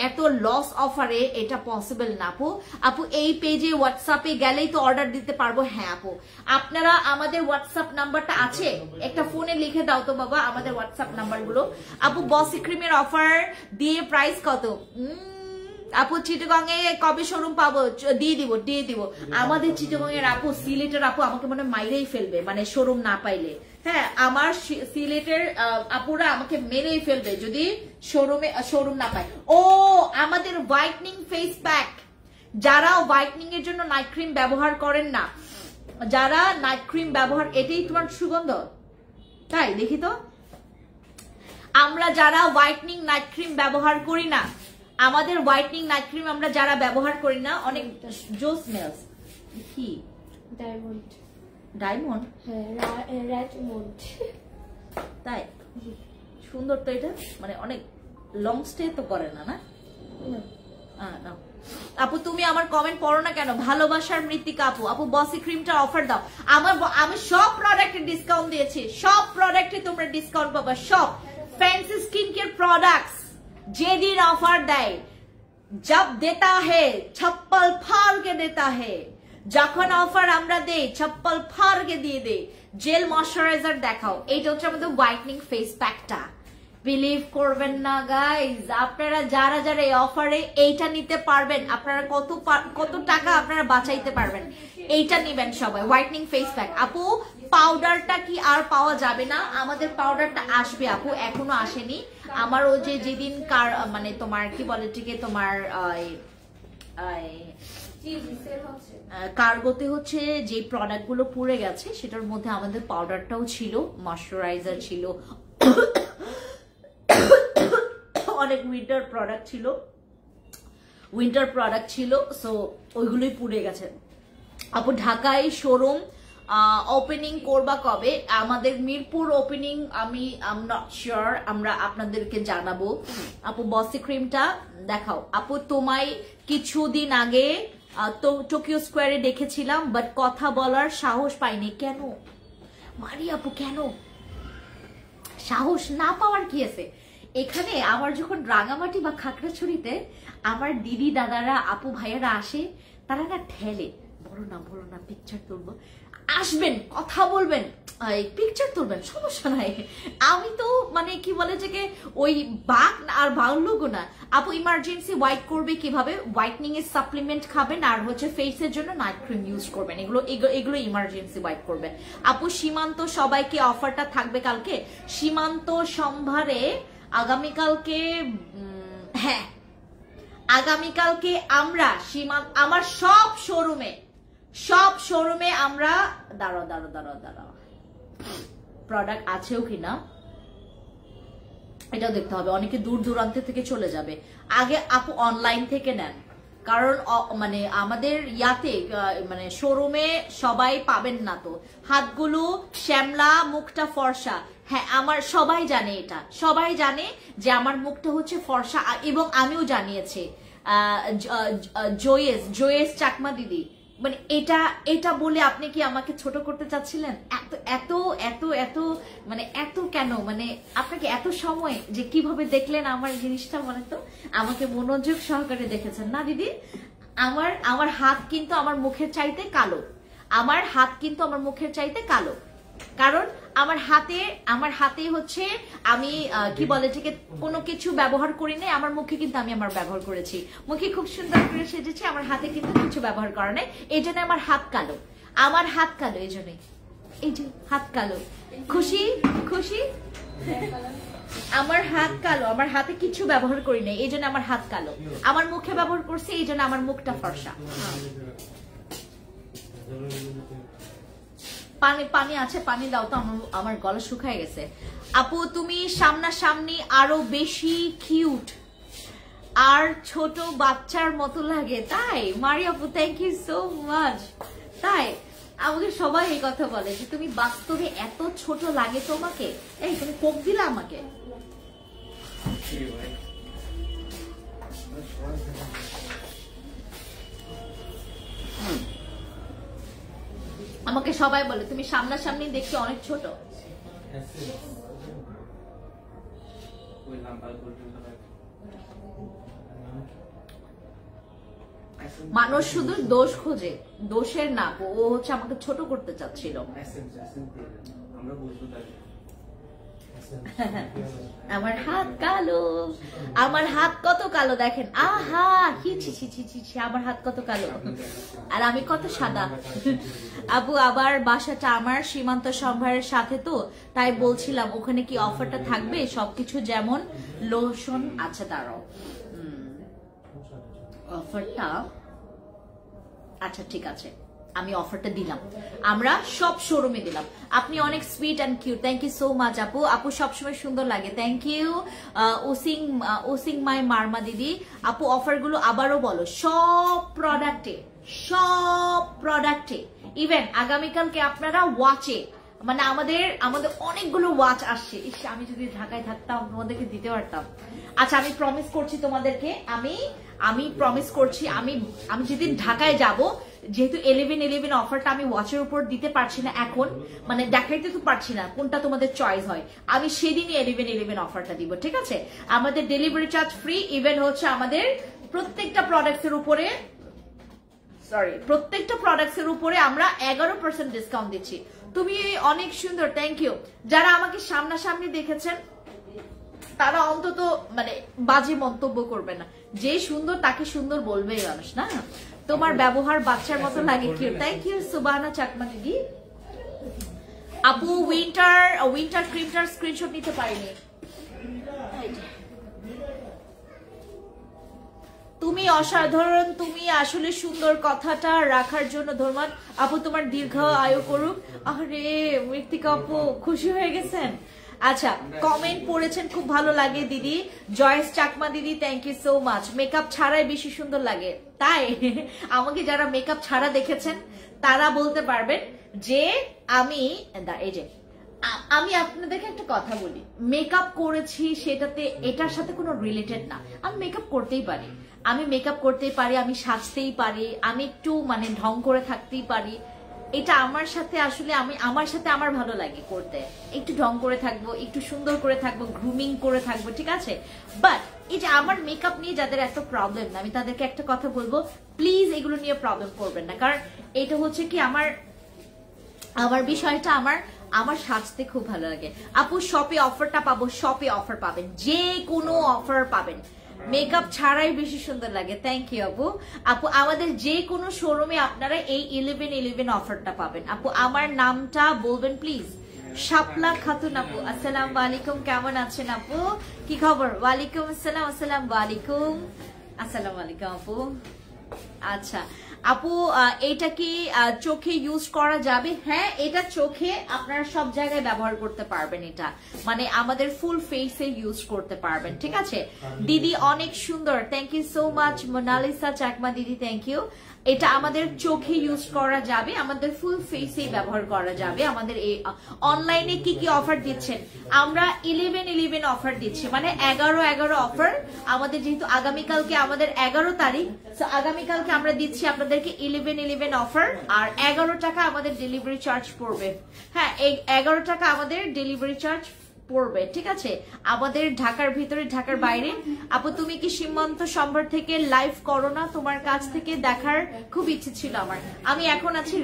এত লস অফারে এটা পসিবল না আপু। আপু এই পেজে হোয়াটসঅ্যাপে গেলেই তো অর্ডার দিতে পারবো। হ্যাঁ আপু, আপনারা আমাদের হোয়াটসঅ্যাপ নাম্বারটা আছে, একটা ফোনে লিখে দাও তো বাবা আমাদের হোয়াটসঅ্যাপ নাম্বারগুলো। আপু বসি ক্রিমের অফার দিয়ে প্রাইস কত? আপু চিটাগং এ কবে শোরুম পাবো? দিয়ে দিব। আমাদের চিটাগং এর আপু, সিলেটের আপু আমাকে মনে মাইরেই ফেলবে, মানে শোরুম না পাইলে। হ্যাঁ, আমার সিলেটের আপুরা আমাকে মেরেই ফেলবে যদি শোরুম না পায়। ও আমাদের হোয়াইটনিং ফেস প্যাক, যারা হোয়াইটনিং এর জন্য নাইট ক্রিম ব্যবহার করেন না, যারা নাইট ক্রিম ব্যবহার, এটাই তোমার সুগন্ধ? তাই দেখি তো। আমরা যারা হোয়াইটনিং নাইট ক্রিম ব্যবহার করি না, আমাদের হোয়াইটনিং নাইট ক্রিম আমরা যারা ব্যবহার করি না, অনেক জো স্মেলস। কি ডায়মন্ড? ডায়মন্ড? হ্যাঁ, রেডমন্ড। তাই সুন্দর তো এটা, মানে অনেক লং স্টে তো করে না? না আপু তুমি আমার কমেন্ট পড়ো না কেন? ভালোবাসার মৃত্তিকা আপু, আপু বসি ক্রিমটা অফার দাও। আমি সব প্রোডাক্টে ডিসকাউন্ট দিয়েছি, সব প্রোডাক্টে তোমরা ডিসকাউন্ট পাবা, সব ফ্যান্সি স্কিন কেয়ার প্রোডাক্টস। যেদিন অফার দেয়, জব দেতা হে ছপ্পল ফাড় কে দেতা হে, যখন অফার আমরা দেই ছপ্পল ফাড় কে দিয়ে দেই। জেল ময়শ্চারাইজার দেখাও, এইটা হচ্ছে আমাদের হোয়াইটনিং ফেস প্যাকটা। বিলিভ করবেন না গাইজ, আপনারা যারা যারা এই অফারে এইটা নিতে পারবেন, আপনারা কত টাকা আপনারা বাঁচাইতে পারবেন, এইটা নিবেন সবাই, হোয়াইটনিং ফেস প্যাক। আপু পাউডারটা কি আর পাওয়া যাবে না? আমাদের পাউডারটা আসবে আপু, এখনো আসেনি। আমার ও যেদিন মানে তোমার কি বলে টিকে তোমার কার্গোতে হচ্ছে যে প্রোডাক্ট গুলো পড়ে গেছে, সেটার মধ্যে আমাদের পাউডারটাও ছিল, ময়শ্চারাইজার ছিল, অনেক উইন্টার প্রোডাক্ট ছিল, সো ওইগুলোই পুড়ে গেছে। আপু ঢাকায় শোরুম ওপেনিং করবা কবে? আমাদের মিরপুর ওপেনিং আমি নট শিওর, আমরা আপনাদেরকে জানাবো। আপু বসি ক্রিমটা দেখাও। আপু তোমায় কিছুদিন আগে টোকিও স্কোয়ারে দেখেছিলাম, বাট কথা বলার সাহস পাইনি। কেন মারি আপু, কেন সাহস না পাওয়ার কি আছে? এখানে আমার যখন রাঙামাটি বা খাগড়াছড়িতে আমার দিদি দাদারা আপু ভাইয়ারা আসে, তারা না ঠেলে, বলো না পিকচার তুলবো, আসবেন কথা বলবেন, পিকচার তুলবেন, সমস্যা নাই। আমি তো মানে কি বলে যে ওই বাঘ আর ভাল্লুকও না। আপু ইমার্জেন্সি হোয়াইট করবে কিভাবে? হোয়াইটনিং এর সাপ্লিমেন্ট খাবেন, আর হচ্ছে ফেসের জন্য নাইট ক্রিম ইউজ করবেন, এগুলো ইমার্জেন্সি হোয়াইট করবে। আপু সীমান্ত সবাইকে অফারটা থাকবে কালকে? সীমান্ত সম্ভারে আগামীকালকে, হ্যাঁ আগামীকালকে আমরা আমার সব শোরুমে আমরা দাঁড়াও প্রোডাক্ট আছেও কিনা এটাও দেখতে হবে। অনেকে দূর দূরান্ত থেকে চলে যাবে, আগে আপু অনলাইন থেকে নেন, কারণ মানে আমাদের ইয়াতে মানে শোরুমে সবাই পাবেন না তো। হাতগুলো শ্যামলা, মুখটা ফর্সা। হ্যাঁ আমার সবাই জানে, এটা সবাই জানে যে আমার মুখটা হচ্ছে ফর্সা, এবং আমিও জানিয়েছি। জয়েস চাকমা দিদি, মানে এটা বলে আপনি কি আমাকে ছোট করতে চাচ্ছিলেন? এত মানে এত কেন, মানে আপনাকে এত সময় যে কিভাবে দেখলেন আমার জিনিসটা, বলেন তো? আমাকে মনোযোগ সহকারে দেখেছেন না দিদি? আমার হাত কিন্তু আমার মুখের চাইতে কালো, আমার হাত কিন্তু আমার মুখের চাইতে কালো, কারণ আমার হাতে হচ্ছে আমি কি বলে ঠিক কোনো কিছু ব্যবহার করি নাই, আমার মুখে কিন্তু আমি ব্যবহার করেছি, মুখে খুব সুন্দর করে সেজেছি, আমার হাতে কিন্তু কিছু ব্যবহার করা নাই, এই জন্য আমার হাত কালো, এই জন্যই এই যে হাত কালো। খুশি আমার হাত কালো, আমার হাতে কিছু ব্যবহার করি নাই, এই জন্য আমার হাত কালো। আমার মুখে ব্যবহার করছি, এই জন্য আমার মুখটা ফর্সা। পানি পানি আছে, পানি দাও তো, আমার গলা শুকায় গেছে। আপু তুমি সামনাসামনি আরো বেশি কিউট আর ছোট বাচ্চার মতো লাগে। তাই মারি আপু, থ্যাংক ইউ সো মাচ। তাই আমাকে সবাই এই কথা বলে যে তুমি বাস্তবে এত ছোট লাগে তোমাকে। এই তুমি কোক দিলা আমাকে? আমাকে সবাই বলে তুমি সামনাসামনি দেখতে অনেক ছোট। মানুষ শুধু দোষ খোঁজে, দোষের না, ও হচ্ছে আমাকে ছোট করতে চাচ্ছিল। আমার হাত কালো, আমার হাত কত কালো দেখেন, আহা হি ছি ছি ছি ছি, আমার হাত কত কালো আর আমি কত সাদা। আবু আবার বাসাটা আমার সীমান্ত সম্ভারের সাথে, তো তাই বলছিলাম ওখানে কি অফারটা থাকবে সবকিছু যেমন লোশন। আচ্ছা দাঁড়াও, অফারটা আচ্ছা ঠিক আছে, আমি অফারটা দিলাম, আমরা সব শোরুমে দিলাম। আপনি অনেক sweet and cute, thank you so much আপু। আপু সবসময় সুন্দর লাগে, থ্যাংক ইউ। ওসিং মাই মারমা দিদি। আপু অফারগুলো আবারও বলো। সব প্রোডাক্টে ইভেন আগামীকালকে আপনারা ওয়াচে, মানে আমাদের অনেকগুলো ওয়াচ আসছে। ইস, আমি যদি ঢাকায় থাকতাম তোমাদেরকে দিতে পারতাম। আচ্ছা আমি প্রমিস করছি তোমাদেরকে, আমি প্রমিস করছি, আমি যেদিন ঢাকায় যাব, যেহেতু 11/11 অফারটা আমি ওয়াচের উপর দিতে পারছি না এখন, মানে দেখাইতে তো পারছি না কোনটা তোমাদের চয়েস হয়, আমি সেদিনই 11/11 অফারটা দিব, ঠিক আছে? আমাদের ডেলিভারি চার্জ ফ্রি, ইভেন হচ্ছে আমাদের প্রত্যেকটা প্রোডাক্টসের উপরে আমরা 11% ডিসকাউন্ট দিচ্ছি। তুমি অনেক সুন্দর, থ্যাংক ইউ। যারা আমাকে সামনাসামনি দেখেছেন তারা অন্তত মানে বাজে মন্তব্য করবে না, যে সুন্দর তাকে সুন্দর বলবেই মানুষ, না? তোমার ব্যবহার বাচ্চার মতো লাগে, কিউট, থ্যাংক ইউ সুবানা চাকমা দিদি। আপু উইন্টার ক্রিমটার স্ক্রিনশট নিতে পারিনি। তুমি অসাধারণ, তুমি আসলে সুন্দর, কথাটা রাখার জন্য ধন্যবাদ আপু, তোমার দীর্ঘ আয়ু করুক। আরে মৃত্তিকা আপু খুশি হয়ে গেছেন। আচ্ছা কমেন্ট পড়েছেন, খুব ভালো লাগে দিদি। জয়েস চাকমা দিদি, thank you so much. Makeup ছাড়াই বেশি সুন্দর লাগে, তাই আমাকে যারা মেকআপ ছাড়া দেখেছেন তারা বলতে পারবেন যে আমি আপনাদেরকে একটা কথা বলি, মেকআপ করেছি সেটাতে এটার সাথে কোনো রিলেটেড না। আমি মেকআপ করতেই পারি, আমি সাজতেই পারি, আমি একটু মানে ঢং করে থাকতেই পারি। এটা আমার সাথে আসলে আমার ভালো লাগে করতে, একটু ঢং করে থাকবো, একটু সুন্দর করে থাকবো, গ্রুমিং করে থাকবো, ঠিক আছে? বাট এই যে আমার মেকআপ নিয়ে যাদের এত প্রবলেম না, আমি তাদেরকে একটা কথা বলবো, প্লিজ এগুলো নিয়ে প্রবলেম করবেন না, কারণ এটা হচ্ছে কি আমার বিষয়টা আমার সাজতে খুব ভালো লাগে। আপু শপে অফারটা পাবো, শপে অফার পাবেন, যে কোনো অফার পাবেন, মেকআপ ছাড়াই বেশি সুন্দর লাগে। থ্যাংক ইউ আপু আমাদের যে কোনো শোরুমে আপনারা এই 11/11 অফারটা পাবেন। আপু আমার নামটা বলবেন প্লিজ। শাপলা খাতুন আপু, আসসালামু আলাইকুম, কেমন আছেন আপু, কি খবর? ওয়ালাইকুম আসসালাম, আসসালামু আলাইকুম, আসসালামু আলাইকুম আপু। আচ্ছা আপু এটা কি চোখে ইউজ করা যাবে? হ্যাঁ, এটা চোখে আপনারা সব জায়গায় ব্যবহার করতে পারবেন, এটা মানে আমাদের ফুল ফেসে ইউজ করতে পারবেন, ঠিক আছে? দিদি অনেক সুন্দর, thank you so much. Monalisa Chakma দিদি, থ্যাংক ইউ। এটা আমাদের চোখে ইউজ করা যাবে, আমাদের ফুল ফেসে ব্যবহার করা যাবে। আমাদের এই অনলাইনে কি কি অফার দিচ্ছেন? আমরা 11/11 অফার দিচ্ছি, মানে 11/11 অফার আমাদের, যেহেতু আগামীকালকে আমাদের 11 তারিখ, আগামীকালকে আমরা দিচ্ছি আপনাদেরকে 11/11 অফার, আর 11 টাকা আমাদের ডেলিভারি চার্জ পড়বে। হ্যাঁ, এই 11 টাকা আমাদের ডেলিভারি চার্জ পড়বে, ঠিক আছে? আমাদের ঢাকার ভিতরে, ঢাকার বাইরে। আপু তুমি কি সীমান্ত সম্ভার থেকে লাইভ করো না? তোমার কাছ থেকে দেখার খুব ইচ্ছে ছিল আমার। আমি এখন আছি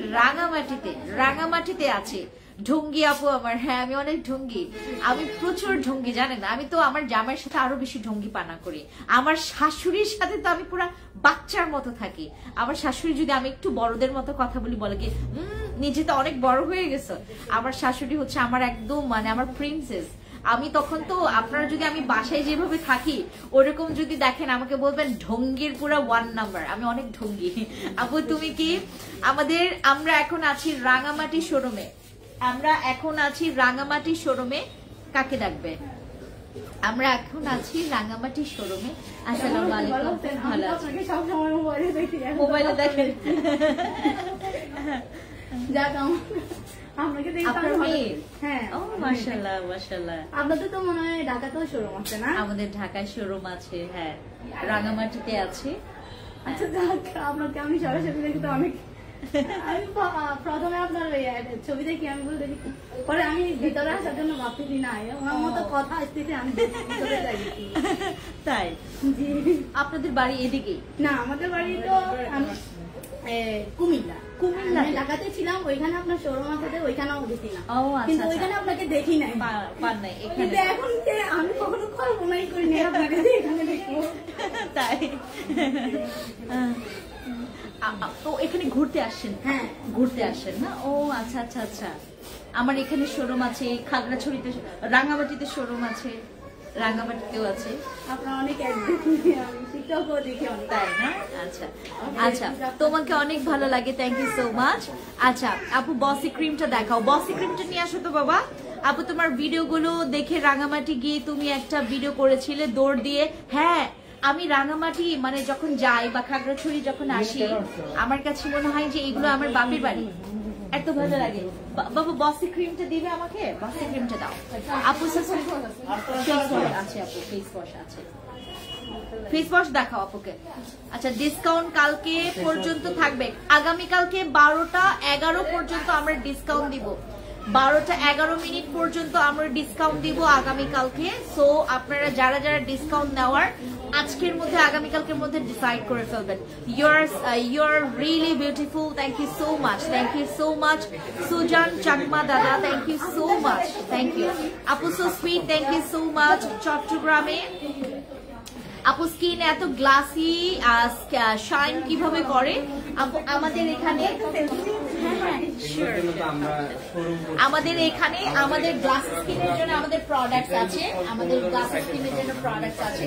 রাঙামাটিতে আছি। ঢঙ্গি আপু আমার, হ্যাঁ আমি অনেক ঢঙ্গি, আমি প্রচুর ঢঙ্গি, জানেন? আমি তো আমার জামাইয়ের সাথে আরো বেশি ঢঙ্গি পানা করি। আমার শাশুড়ির সাথে তো আমি পুরা বাচ্চার মতো থাকি। আমার শাশুড়ি যদি আমি একটু বড়দের মতো কথা বলি, বলে কি নিজে তো অনেক বড় হয়ে গেছো। আমার শাশুড়ি হচ্ছে আমার একদম মানে আমার প্রিন্সেস। আমি তখন তো আপনারা যদি আমি বাসায় যেভাবে থাকি ওরকম যদি দেখেন আমাকে বলবেন ঢঙ্গির পুরো 1 নাম্বার। আমি অনেক ঢঙ্গি। আপু তুমি কি আমরা এখন আছি রাঙামাটি শোরুমে। কাকে ডাকবে? আমরা এখন আছি রাঙামাটি শোরুমে। আসসালামু আলাইকুম। ভালো আছি। মোবাইলে দেখেন। আপনাকে দেখতে হ্যাঁ। ও মাশাআল্লাহ মাশাআল্লাহ। আপনাদের তো মনে হয় ঢাকাতেও শোরুম আছে না? আমাদের ঢাকায় শোরুম আছে, হ্যাঁ, রাঙামাটিতে আছে। আচ্ছা আপনাকে আমি সরাসরি দেখি তো অনেক। আমি প্রথমে আপনার ছবি দেখি, আমি বলে দেখি, পরে আমি ভিতরে আসার জন্য ভাবতেছি না ওনার মতো কথা আসতেছে, আমি ভিতরে যাই। তাই? জি। আপনাদের বাড়ি এদিকেই? না, আমাদের বাড়ি তো কুমিল্লা। ঢাকাতে ছিলাম, ওইখানে আপনার শোরুম আছে, ওইখানেও গেছিলাম, কিন্তু ওইখানে আপনাকে দেখি নাই। কিন্তু এখন আমি কখনো কল্পনাই করি না আপনাকে এখানে দেখবো। তাই? তো এখানে ঘুরতে আসেন? হ্যাঁ, ঘুরতে আসেন না? ও আচ্ছা আচ্ছা আচ্ছা। আমার এখানে শোরুম আছে, খাগড়াছড়িতে, রাঙামাটিতে শোরুম আছে, রাঙামাটিতেও আছে। আপনার অনেক টিকটকও দেখি অনেক। তাই না? আচ্ছা আচ্ছা, তোমাকে অনেক ভালো লাগে, থ্যাংক ইউ সো মাচ। আচ্ছা আপু বসি ক্রিমটা দেখাও, বসি ক্রিমটা নিয়ে আসো তো বাবা। আপু তোমার ভিডিওগুলো দেখে রাঙামাটি গিয়ে তুমি একটা ভিডিও করেছিলে দৌড় দিয়ে। হ্যাঁ, আমি রাঙামাটি মানে যখন যাই বা খাগড়াছড়ি যখন আসি আমার কাছে মনে হয় যে এগুলো আমার বাপের বাড়ি, এত ভালো লাগে। বাবু বসি ক্রিমটা দিবে আমাকে, বসি ক্রিমটা দাও। আপু আছে, আপু ফেস ওয়াশ আছে, ফেস ওয়াশ দেখাও আপুকে। আচ্ছা ডিসকাউন্ট কালকে পর্যন্ত থাকবে, আগামীকালকে 12টা 11 পর্যন্ত আমরা ডিসকাউন্ট দিব, 12টা 11 মিনিট পর্যন্ত আমরা ডিসকাউন্ট দিব আগামীকালকে। সো আপনারা যারা যারা ডিসকাউন্ট নেওয়ার আজকের মধ্যে আগামীকালকের মধ্যে ডিসাইড করে ফেলবেন। You're really beautiful, thank you so much, thank you so much. Sujan Chakma দাদা, thank you so much, thank you. আপু so sweet, thank you so much. চট্টগ্রামে আপু স্কিন এত গ্লাসি শাইন কিভাবে করে? আমাদের এখানে আমাদের গ্লাস স্কিনের জন্য আমাদের প্রোডাক্টস আছে, আমাদের গ্লাস স্কিনের জন্য প্রোডাক্টস আছে,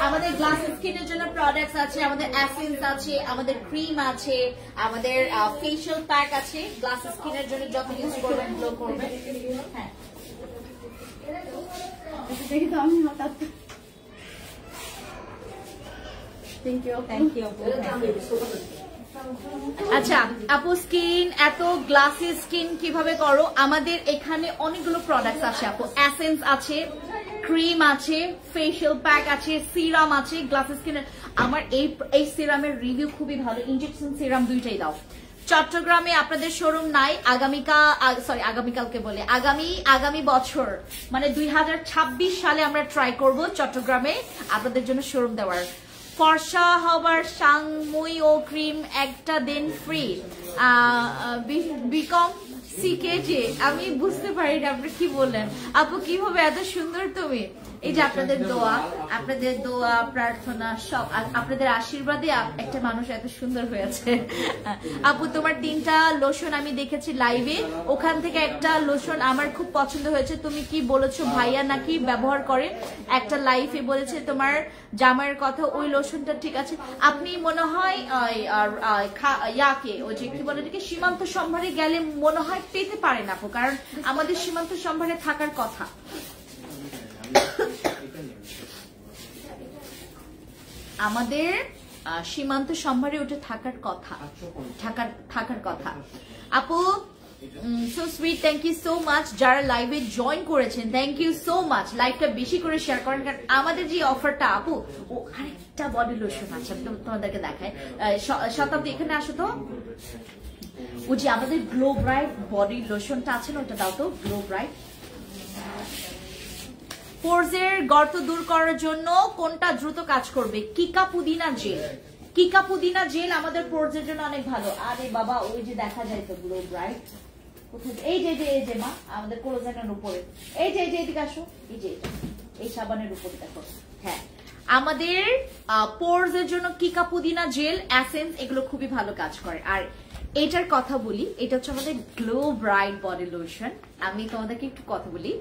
আমাদের গ্লাস স্কিনের জন্য প্রোডাক্টস আছে, আমাদের এসেন্স আছে, আমাদের ক্রিম আছে, আমাদের ফেশিয়াল প্যাক আছে। গ্লাস স্কিনের জন্য যত ইউজ করবেন গ্লো করবে। হ্যাঁ দেখি তো আমি হঠাৎ। আচ্ছা আপু স্কিন এত গ্লাসি স্কিন কিভাবে করো? আমাদের এখানে অনেকগুলো প্রোডাক্টস আছে আপু, এসেন্স আছে, ক্রিম আছে, ফেশিয়াল প্যাক আছে, সিরাম আছে। গ্লাসি স্কিনের আমার এই সিরামের রিভিউ খুবই ভালো, ইনজেকশন সিরাম দুইটাই দাও। চট্টগ্রামে আপনাদের শোরুম নাই, আগামীকালকে বলে আগামী বছর মানে 2026 সালে আমরা ট্রাই করব চট্টগ্রামে আপনাদের জন্য শোরুম দেওয়ার। ফর্সা হবার সাংমুই ও ক্রিম একটা দেন ফ্রি, বিকম সিকেজে। আমি বুঝতে পারি না আপনি কি বললেন আপু, কিভাবে এত সুন্দর তুমি। এই যে আপনাদের দোয়া প্রার্থনা সব আপনাদের আশীর্বাদে একটা মানুষ এত সুন্দর হয়েছে। আপু তোমার 3টা লোশন আমি দেখেছি লাইভে, ওখান থেকে একটা লোশন আমার খুব পছন্দ হয়েছে। তুমি কি বলেছো ভাইয়া নাকি ব্যবহার করে, একটা লাইভে বলেছে তোমার জামাইয়ের কথা, ওই লোশনটা ঠিক আছে। আপনি মনে হয় ইয়াকে ওই যে কি বলে এটাকে সীমান্ত সম্ভারে গেলে মনে হয় পেতে পারেন আপু, কারণ আমাদের সীমান্ত সম্ভারে থাকার কথা। আমাদের সীমান্ত সম্ভারে ওটা থাকার কথা আপু। So sweet, thank you so much. যারা লাইভে জয়েন করেছেন থ্যাংক ইউ সো মাচ। লাইভটা বেশি করে শেয়ার করেন, কারণ আমাদের যে অফারটা আপু, ও আরেকটা বডি লোশন আছে তোমাদেরকে দেখায়। শতাব্দী এখানে আসো তো, ও যে আমাদের গ্লো ব্রাইট বডি লোশনটা আছে না, ওটা দাও তো, গ্লো ব্রাইট। পোরসের গর্ত দূর করার জন্য কোনটা দ্রুত কাজ করবে? কিকা পুদিনা জেল আমাদের পোরসের জন্য অনেক ভালো। আরে বাবা ওই যে দেখা যায় তো গ্লো ব্রাইট, এই যে মা আমাদের কোলোজানের উপরে, এই যে এদিকে আসো, এই সাবানের উপরে দেখো। হ্যাঁ আমাদের পোরসের জন্য কিকা পুদিনা জেল, এসেন্স, এগুলো খুবই ভালো কাজ করে। আর এটার কথা বলি, এটা হচ্ছে আমাদের গ্লো ব্রাইট বডি লোশন। আমি তোমাদেরকে একটু কথা বলি,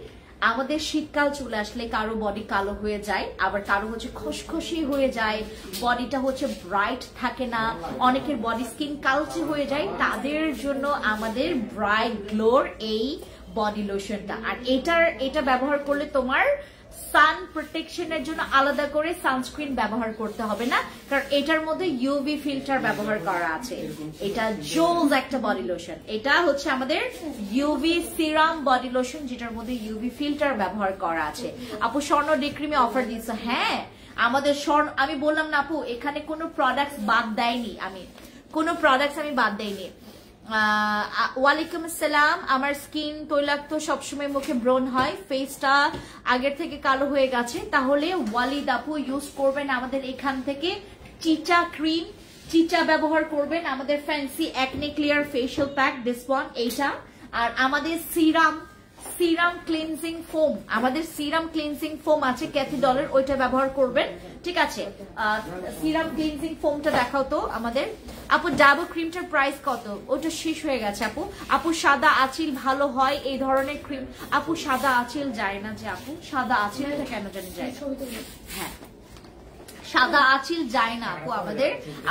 আমাদের শীতকাল চলে আসলে কারো বডি কালো হয়ে যায়, আবার কারো হচ্ছে খসখসি হয়ে যায়, বডিটা হচ্ছে ব্রাইট থাকে না, অনেকের বডি স্কিন কালচে হয়ে যায়, তাদের জন্য আমাদের ব্রাইট গ্লোর এই বডি লোশনটা। আর এটা ব্যবহার করলে তোমার সান প্রোটেকশনের জন্য আলাদা করে সানস্ক্রিন ব্যবহার করতে হবে না, কারণ এটার মধ্যে ইউভি ফিল্টার ব্যবহার করা আছে। এটা জোলস একটা বডি লোশন, এটা হচ্ছে আমাদের ইউভি সিরাম বডি লোশন, যেটার মধ্যে ইউভি ফিল্টার ব্যবহার করা আছে। আপু স্বর্ণ ডে ক্রিমে অফার দিচ্ছে, হ্যাঁ আমাদের স্বর্ণ, আমি বললাম না আপু এখানে কোনো প্রোডাক্টস বাদ দেয়নি, আমি কোনো প্রোডাক্টস আমি বাদ দেয়নি। ওয়ালাইকুম আসসালাম। আমার স্কিন তৈলাক্ত, সবসময় মুখে ব্রণ হয়, ফেসটা আগের থেকে কালো হয়ে গেছে, তাহলে ওয়ালিদ আপু ইউজ করবেন আমাদের এখান থেকে চিচা ক্রিম, চিচা ব্যবহার করবেন, আমাদের fancy acne clear facial pack this one এইটা, আর আমাদের সিরাম ক্লিনজিং ফোম, আমাদের সিরাম ক্লিনজিং ফোম আছে ক্যাথিডলের, ওইটা ব্যবহার করবেন, ঠিক আছে। সিরাম ক্লিনজিং ফোমটা দেখাও তো আমাদের। আপু ডাবো ক্রিমটার প্রাইস কত? ওটা শেষ হয়ে গেছে আপু। আপু সাদা আঁচিল ভালো হয় এই ধরনের ক্রিম? আপু সাদা আঁচিল যায় না যে আপু, সাদা আঁচিলটা কেন জানি যায়? হ্যাঁ সাদা আঁচিল যায় না আপু,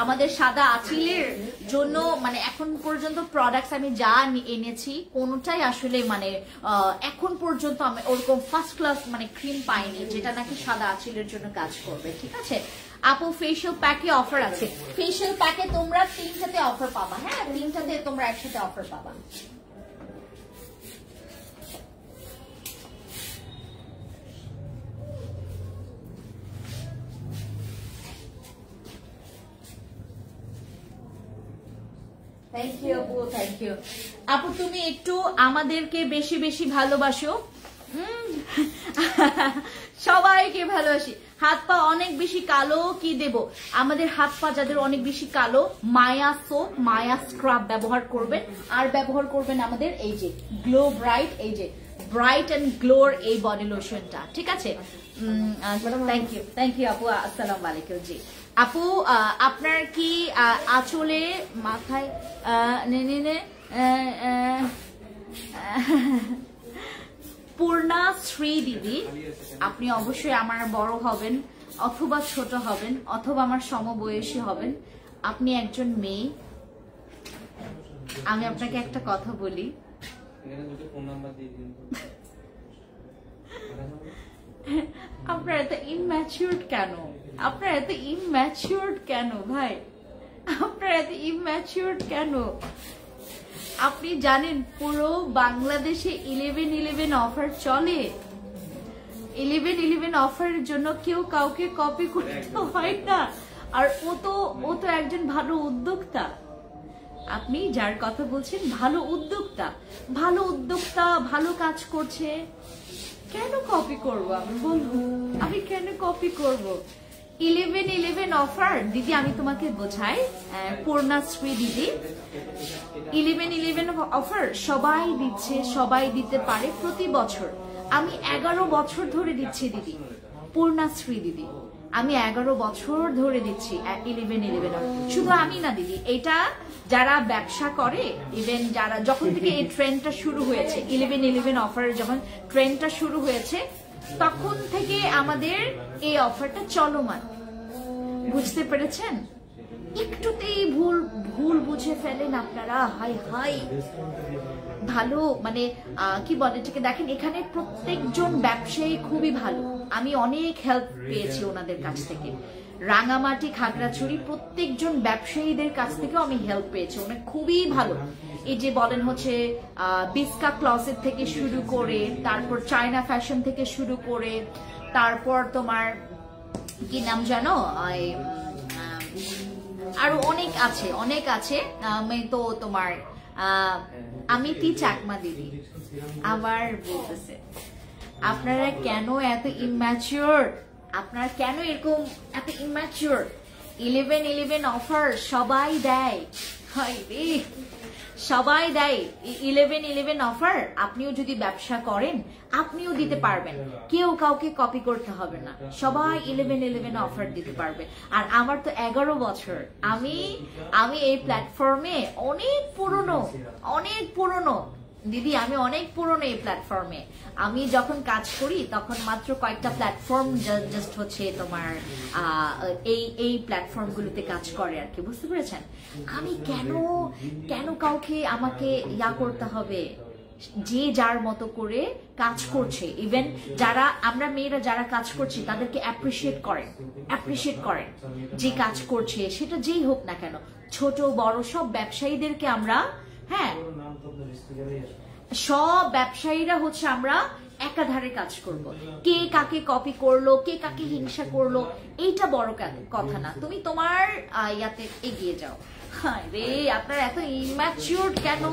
আমাদের সাদা আঁচিলের জন্য মানে এখন পর্যন্ত প্রোডাক্টস আমি যা এনেছি কোনোটাই আসলে মানে এখন পর্যন্ত আমি ওরকম ফার্স্ট ক্লাস মানে ক্রিম পাইনি যেটা নাকি সাদা আঁচিলের জন্য কাজ করবে, ঠিক আছে। আপু ফেশিয়াল প্যাকে অফার আছে, ফেশিয়াল প্যাকে তোমরা 3টাতে অফার পাবা, হ্যাঁ 3টাতে তোমরা একসাথে অফার পাবা। থ্যাংক ইউ আপু, থ্যাংক ইউ আপু। তুমি একটু আমাদেরকে বেশি বেশি ভালোবাসো, সবাইকে ভালোবাসি। হাত পা অনেক বেশি কালো, কি দেব? আমাদের হাত পা যাদের অনেক বেশি কালো, মায়া সোপ, মায়া স্ক্রাব ব্যবহার করবেন, আর ব্যবহার করবেন আমাদের এই যে গ্লো ব্রাইট, এই যে ব্রাইট এন্ড গ্লোর এই বডি লোশনটা, ঠিক আছে। থ্যাংক ইউ আপু, আসসালামু আলাইকুম। জি আপু আপনার কি আঁচলে মাথায় পূর্ণা শ্রী দিদি, আপনি অবশ্যই আমার বড় হবেন অথবা ছোট হবেন অথবা আমার সমবয়সী হবেন, আপনি একজন মেয়ে। আমি আপনাকে একটা কথা বলি, আপনারা এত ইম্যাচিউরড কেন? আপনারা এত ইম্যাচিউরড কেন ভাই? আপনারা এত ইম্যাচিউরড কেন? আপনি জানেন পুরো বাংলাদেশে 11/11 অফার চলে। 11/11 অফারের জন্য কেউ কাউকে কপি করতে হয় না, আর ও তো একজন ভালো উদ্যোক্তা। আপনি যার কথা বলছেন ভালো উদ্যোক্তা, ভালো কাজ করছে, কেন কপি করবো আমি? বলবো আমি কেন কপি করব? 11/11 অফার দিদি, আমি তোমাকে বোঝাই পূর্ণাশ্রী দিদি, 11/11 অফার সবাই দিচ্ছে, সবাই দিতে পারে প্রতি বছর। আমি 11 বছর ধরে দিচ্ছি দিদি, পূর্ণাশ্রী দিদি, আমি 11 বছর ধরে দিচ্ছি 11/11। শুধু আমি না দিদি, এটা যারা ব্যবসা করে, ইভেন যারা যখন থেকে এই ট্রেন্ডটা শুরু হয়েছে, 11/11 অফারের যখন ট্রেন্ডটা শুরু হয়েছে তখন থেকে আমাদের এই অফারটা চলমান। বুঝতে পেরেছেন? একটুতেই ভুল বুঝে ফেলেন আপনারা, হাই হাই। ভালো মানে কি বলে এটাকে, দেখেন এখানে প্রত্যেকজন ব্যবসায়ী খুবই ভালো, আমি অনেক হেল্প পেয়েছি ওনাদের কাছ থেকে। রাঙামাটি, খাগড়াছড়ি প্রত্যেকজন ব্যবসায়ীদের কাছ থেকেও আমি হেল্প পেয়েছি, ওনার খুবই ভালো। এই যে বলেন হচ্ছে বিস্কা ক্লসেট থেকে শুরু করে, তারপর চায়না ফ্যাশন থেকে শুরু করে, তারপর তোমার কি নাম জানো, আরো অনেক আছে। আমি তো তোমার আমিতি চাকমা দিদি আবার বলতেছে, আপনারা কেন এত ইম্যাচিউর? আপনারা কেন এরকম এত ইম্যাচিউর? 11/11 অফার সবাই দেয়, হায় রে সবাই দেয় 11-11 অফার। আপনিও যদি ব্যবসা করেন আপনিও দিতে পারবেন, কেউ কাউকে কপি করতে হবে না, সবাই 11-11 অফার দিতে পারবে। আর আমার তো 11 বছর, আমি এই প্ল্যাটফর্মে অনেক পুরনো দিদি, আমি অনেক পুরনো এই প্ল্যাটফর্মে। আমি যখন কাজ করি তখন মাত্র কয়েকটা প্ল্যাটফর্ম জাস্ট হচ্ছে তোমার এই প্ল্যাটফর্ম গুলোতে কাজ করে আর কি, বুঝতে পেরেছেন? আমি কেন কাউকে আমাকে ইয়া করতে হবে? যে যার মতো করে কাজ করছে, ইভেন যারা আমরা মেয়েরা যারা কাজ করছি তাদেরকে অ্যাপ্রিসিয়েট করেন যে কাজ করছে, সেটা যেই হোক না কেন, ছোট বড় সব ব্যবসায়ীদেরকে আমরা, হ্যাঁ সব ব্যবসায়ীরা হচ্ছে আমরা একাধারে কাজ করব। কে কাকে কপি করলো, কে কাকে হিংসা করলো, এইটা বড় কথা না, তুমি তোমার ইয়াতে এগিয়ে যাও। হ্যাঁ রে, আপনারা এত ইম্যাচিউর কেন,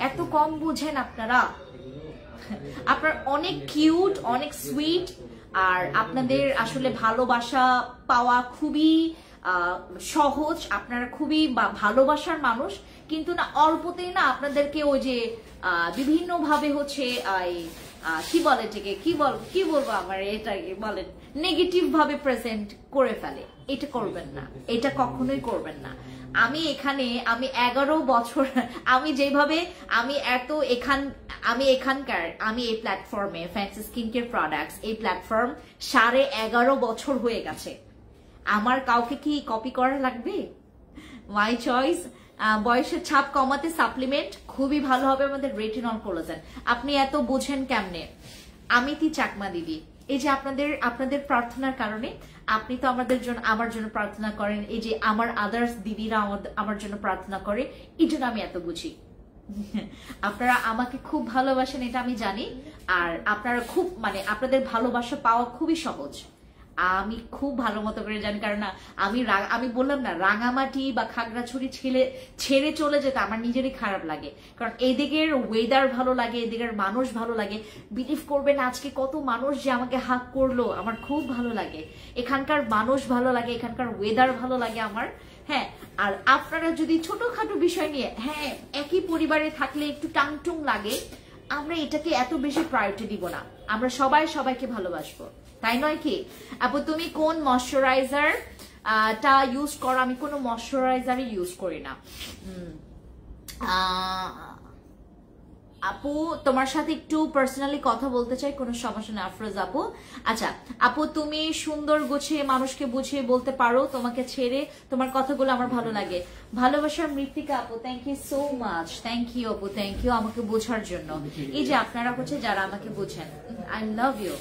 এত কম বুঝেন আপনারা? আপনার অনেক কিউট, অনেক সুইট, আর আপনাদের আসলে ভালোবাসা পাওয়া খুবই সহজ, আপনারা খুবই ভালোবাসার মানুষ, কিন্তু না অল্পতেই না আপনাদেরকে ওই যে বিভিন্ন ভাবে হচ্ছে কি বলে এটাকে, কি বলবো আমার এটাকে বলেন, নেগেটিভ ভাবে প্রেজেন্ট করে ফেলে। এটা করবেন না, এটা কখনোই করবেন না। আমি 11 বছর, আমি যেভাবে আমি এখানকার এই প্ল্যাটফর্মে ফ্যান্সি স্কিন কেয়ার প্রোডাক্টস, এই প্ল্যাটফর্ম 11.5 বছর হয়ে গেছে। আমার কাউকে কি কপি করা লাগবে? মাই চয়েস। বয়সের ছাপ কমাতে সাপ্লিমেন্ট খুবই ভালো হবে আমাদের রেটিনল কোলাজেন। আপনি এত বুঝেন কেমনে? আমিতি চাকমা দিদি, এই যে আপনাদের প্রার্থনার কারণে, আপনি তো আমার জন্য প্রার্থনা করেন, এই যে আমার আদার্স দিদিরা আমার জন্য প্রার্থনা করে, এই জন্য আমি এত বুঝি। আপনারা আমাকে খুব ভালোবাসেন এটা আমি জানি, আর আপনারা খুব আপনাদের ভালোবাসা পাওয়া খুবই সহজ, আমি খুব ভালো মতো করে জানি। কারণ আমি বললাম না, রাঙামাটি বা খাগড়াছড়ি ছেড়ে চলে যেতে আমার নিজেরই খারাপ লাগে, কারণ এদিকের ওয়েদার ভালো লাগে, এদিকের মানুষ ভালো লাগে। বিলিভ করবেন আজকে কত মানুষ যে আমাকে হাক করলো, আমার খুব ভালো লাগে। এখানকার মানুষ ভালো লাগে, এখানকার ওয়েদার ভালো লাগে আমার। হ্যাঁ, আর আপনারা যদি ছোটখাটো বিষয় নিয়ে, হ্যাঁ একই পরিবারে থাকলে একটু টাংটুং লাগে, আমরা এটাকে এত বেশি প্রায়োরিটি দিব না, আমরা সবাইকে ভালোবাসবো, তাই নয় কি? আপু তুমি কোন ময়শ্চারাইজার টা ইউজ করো? আমি কোনো ময়শ্চারাইজারই ইউজ করি না। আপু তোমার সাথে একটু পার্সোনালি কথা বলতে চাই, কোনো সমস্যা না আফরোজ আপু। আচ্ছা আপু, তুমি সুন্দর গুছিয়ে মানুষকে বুঝিয়ে বলতে পারো, তোমাকে ছেড়ে তোমার কথাগুলো আমার ভালো লাগে। ভালোবাসার মৃত্তিকা আপু, thank you so much. Thank you আপু, থ্যাংক ইউ আমাকে বোঝার জন্য। এই যে আপনারা হচ্ছে যারা আমাকে বোঝেন, I love you.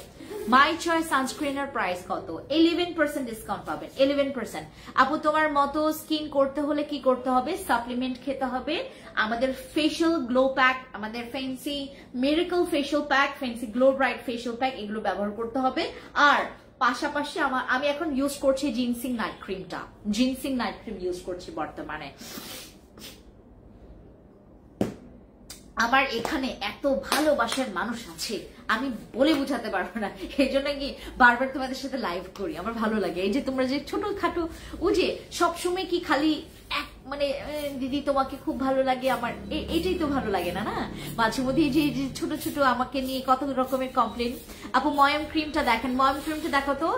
My choice সানস্ক্রিনের প্রাইস কত? 11% ডিসকাউন্ট পাবেন, 11%। আপু তোমার মতো স্কিন করতে হলে কি করতে হবে? সাপ্লিমেন্ট খেতে হবে, আমাদের ফেশিয়াল গ্লো প্যাক, আমাদের fancy miracle facial pack, fancy glow bright facial pack, এগুলো ব্যবহার করতে হবে। আর পাশাপাশি আমি এখন ইউজ করছি জিনসিং নাইট ক্রিমটা, জিনসিং নাইট ক্রিম ইউজ করছি বর্তমানে। আমার এখানে এত ভালোবাসার মানুষ আছে আমি বলে বুঝাতে পারবো না, এই জন্য কি বারবার তোমাদের সাথে লাইভ করি, আমার ভালো লাগে। এই যে তোমরা যে ছোটখাটো, ও যে সবসময় কি খালি দিদি তোমাকে খুব ভালো লাগে, আমার এটাই তো ভালো লাগে না, না মাঝে মধ্যে এই যে ছোট ছোট আমাকে নিয়ে কত রকমের কমপ্লেন। আপু ময়ম ক্রিমটা দেখেন, ময়ম ক্রিমটা দেখো তো।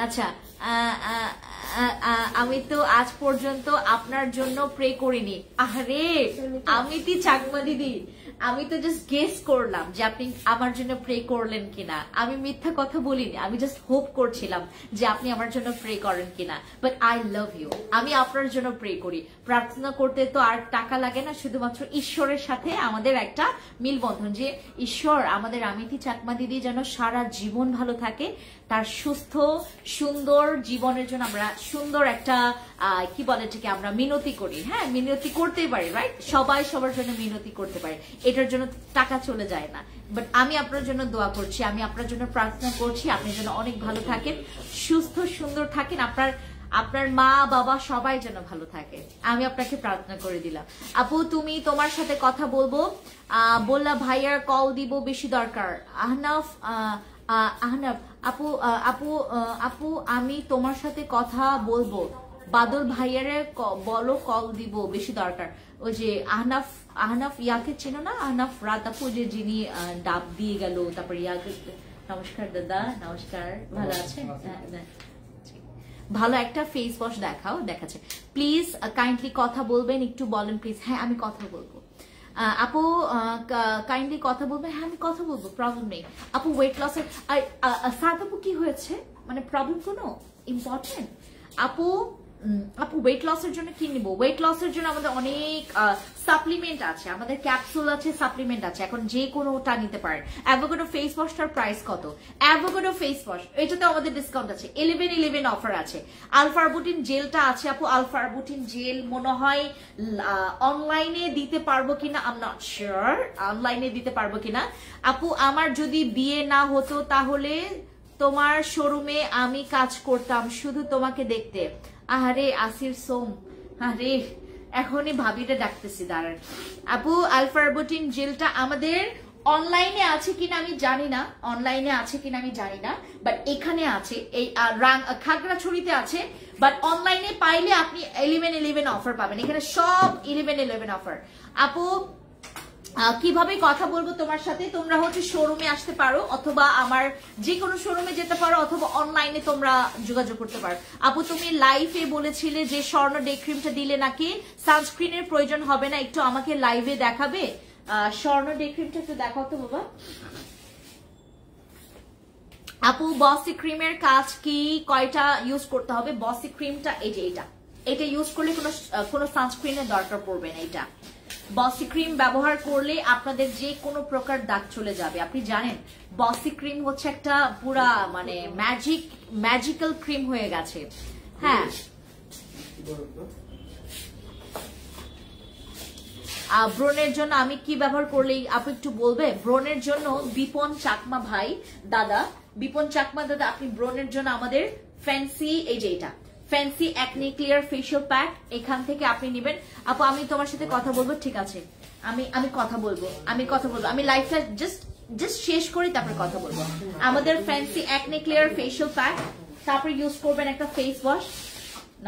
আচ্ছা, আমি তো আজ পর্যন্ত আপনার জন্য প্রে করিনি। আরে আমিতি চাকমা দিদি, আমি তো জাস্ট গেস করলাম যে আপনি আমার জন্য প্রে করলেন কিনা, আমি মিথ্যা কথা বলিনি, আমি জাস্ট হোপ করছিলাম যে আপনি আমার জন্য প্রে করেন কিনা। বাট আই লাভ ইউ, আমি আপনার জন্য প্রে করি। প্রার্থনা করতে তো আর টাকা লাগে না, শুধুমাত্র ঈশ্বরের সাথে আমাদের একটা মিলবন্ধন, যে ঈশ্বর আমাদের আমিতি চাকমা দিদি যেন সারা জীবন ভালো থাকে, তার সুস্থ সুন্দর জীবনের জন্য আমরা সুন্দর একটা কি বলে এটাকে আমরা মিনতি করি। হ্যাঁ, মিনতি করতেই পারি, রাইট? সবাই সবার জন্য মিনতি করতে পারে, এটার জন্য টাকা চলে যায় না। বাট আমি আপনার জন্য দোয়া করছি, আমি আপনার জন্য প্রার্থনা করছি, আপনি যেন অনেক ভালো থাকেন, সুস্থ সুন্দর থাকেন, আপনার মা বাবা সবাই যেন ভালো থাকে, আমি আপনাকে প্রার্থনা করে দিলাম। আপু তুমি তোমার সাথে কথা বলবো বললা, ভাইয়ার কল দিব বেশি দরকার। আহনাফ আপু আমি তোমার সাথে কথা বলবো। বাদল ভাইয়ারে বলো কল দিব, বেশি দরকার। ওই যে আহনাফ ইয়াকে চেনো না? আহনাফ রাতাপু যে যিনি ডাব দিয়ে গেল, তারপর ইয়াকে। নমস্কার দাদা, নমস্কার, ভালো আছেন? ভালো একটা ফেস ওয়াশ দেখাচ্ছে প্লিজ। কাইন্ডলি কথা বলবেন, একটু বলেন প্লিজ। হ্যাঁ আমি কথা বলবো আপু, কাইন্ডলি কথা বলবেন। হ্যাঁ আমি কথা বলবো, প্রবলেম নেই আপু। ওয়েট লসের সাত আপু কি হয়েছে, মানে প্রবলেম কোনো ইম্পর্টেন্ট? আপু ওয়েট লসের জন্য কি নিব? ওয়েট লসের জন্য আমাদের অনেক সাপ্লিমেন্ট আছে, আমাদের ক্যাপসুল আছে, সাপ্লিমেন্ট আছে, এখন যে কোনোটা নিতে পারেন। অ্যাভোকাডো ফেস ওয়াশটার প্রাইস কত? অ্যাভোকাডো ফেস ওয়াশ এটাতে আমাদের ডিসকাউন্ট আছে, 11/11 অফার আছে। আলফারবুটিন জেলটা আছে আপু, আলফারবুটিন জেল মনে হয় অনলাইনে দিতে পারবো কিনা, আই এম নট শিওর অনলাইনে দিতে পারবো কিনা। আপু আমার যদি বিয়ে না হতো তাহলে তোমার শোরুমে আমি কাজ করতাম শুধু তোমাকে দেখতে। আরে আসির সোম, আরে এখনই ভাবিটা ডাকতেছি, দাঁড়ান। আপু আলফারবুটিন জেলটা আমাদের অনলাইনে আছে কিনা আমি জানি না, বাট এখানে আছে, এই খাগড়াছড়িতে আছে, বাট অনলাইনে পাইলে আপনি 11/11 অফার পাবেন। এখানে সব 11/11 অফার। আপু কিভাবে কথা বলবো তোমার সাথে? তোমরা হচ্ছে শোরুমে আসতে পারো, অথবা আমার যে কোনো শোরুমে যেতে পারো, অথবা অনলাইনে তোমরা যোগাযোগ করতে পারো। আপু তুমি লাইভে বলেছিলে যে স্বর্ণ ডে ক্রিমটা দিলে নাকি সানস্ক্রিনের প্রয়োজন হবে না, একটু আমাকে লাইভে দেখাবে? স্বর্ণ ডে ক্রিমটা একটু দেখাও তো বাবা। আপু বসি ক্রিমের কাজ কি, কয়টা ইউজ করতে হবে? বসি ক্রিমটা এই যে এটা ইউজ করলে কোনো সানস্ক্রিনের দরকার পড়বে না। এটা বসি ক্রিম ব্যবহার করলে আপনাদের যে কোনো প্রকার দাগ চলে যাবে। আপনি জানেন বসি ক্রিম হচ্ছে একটা পুরা মানে ম্যাজিক্যাল ক্রিম হয়ে গেছে। হ্যাঁ ব্রণের জন্য আমি কি ব্যবহার করলে আপনি একটু বলবে? ব্রণের জন্য বিপন চাকমা ভাই দাদা, বিপন চাকমা দাদা, আপনি ব্রণের জন্য আমাদের ফ্যান্সি এই যে এটা fancy acne clear facial pack এখান থেকে আপনি নেবেন। আপু আমি তোমার সাথে কথা বলবো, ঠিক আছে? আমি কথা বলবো, আমি লাইফটা জাস্ট শেষ করি তারপরে কথা বলবো। আমাদের fancy acne clear facial pack, তারপর ইউজ করবেন একটা ফেস ওয়াশ।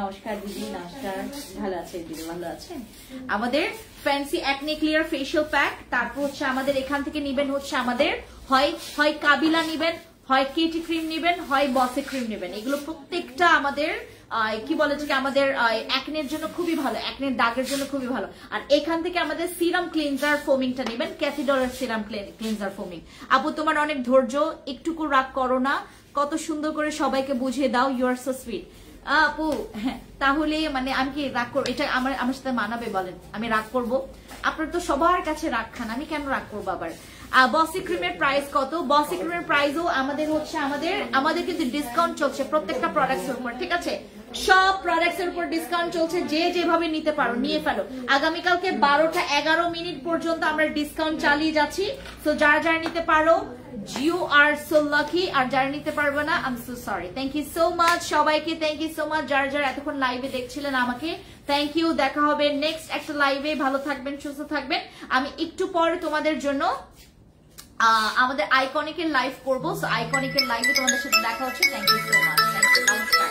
নমস্কার দিদি, নমস্কার, ভালো আছে দিদি, ভালো আছেন? আমাদের fancy acne clear facial pack, তারপর হচ্ছে আমাদের এখান থেকে নিবেন হচ্ছে আমাদের হয় কাবিলা নিবেন, হয় কেটি ক্রিম নিবেন, হয় বসে ক্রিম নেবেন। এগুলো প্রত্যেকটা আমাদের কি বলে যে আমাদের অ্যাকনের জন্য খুবই ভালো, অ্যাকনের দাগের জন্য খুবই ভালো। আর এখান থেকে আমাদের সিরাম ক্লিনজার ফোমিংটা নেবেন, ক্যাথিডরের সিরাম ক্লিনজার ফোমিং। আপু তোমার অনেক ধৈর্য, একটুকু রাগ করো না, কত সুন্দর করে সবাইকে বুঝিয়ে দাও, ইউ আর সো সুইট। আপু হ্যাঁ তাহলে মানে আমি কি রাগ করবো? এটা আমার সাথে মানাবে বলেন? আমি রাগ করব? আপনার তো সবার কাছে রাগ খান, আমি কেন রাগ করবো আবার? বসি ক্রিমের প্রাইস কত? বসি ক্রিমের প্রাইসও আমাদের হচ্ছে আমাদের কিন্তু ডিসকাউন্ট চলছে প্রত্যেকটা প্রোডাক্টস এর উপর, ঠিক আছে? সব প্রোডাক্টস এর উপর ডিসকাউন্ট চলছে, যে যেভাবে নিতে পারো নিয়ে ফেলো। আগামীকালকে 12টা 11 মিনিট পর্যন্ত আমরা ডিসকাউন্ট চালিয়ে যাচ্ছি। তো যারা নিতে পারো you are so lucky, আর যারা নিতে পারবে না I'm so sorry. Thank you so much সবাইকে, thank you so much যারা এতক্ষণ লাইভে দেখছিলেন আমাকে, থ্যাংক ইউ। দেখা হবে নেক্সট একটা লাইভে, ভালো থাকবেন, সুস্থ থাকবেন। আমি একটু পরে তোমাদের জন্য আমাদের আইকনিকের লাইভ করবো, সো আইকনিকের লাইভে তোমাদের সাথে দেখা হচ্ছে। Thank you so much, thank you, নমস্কার।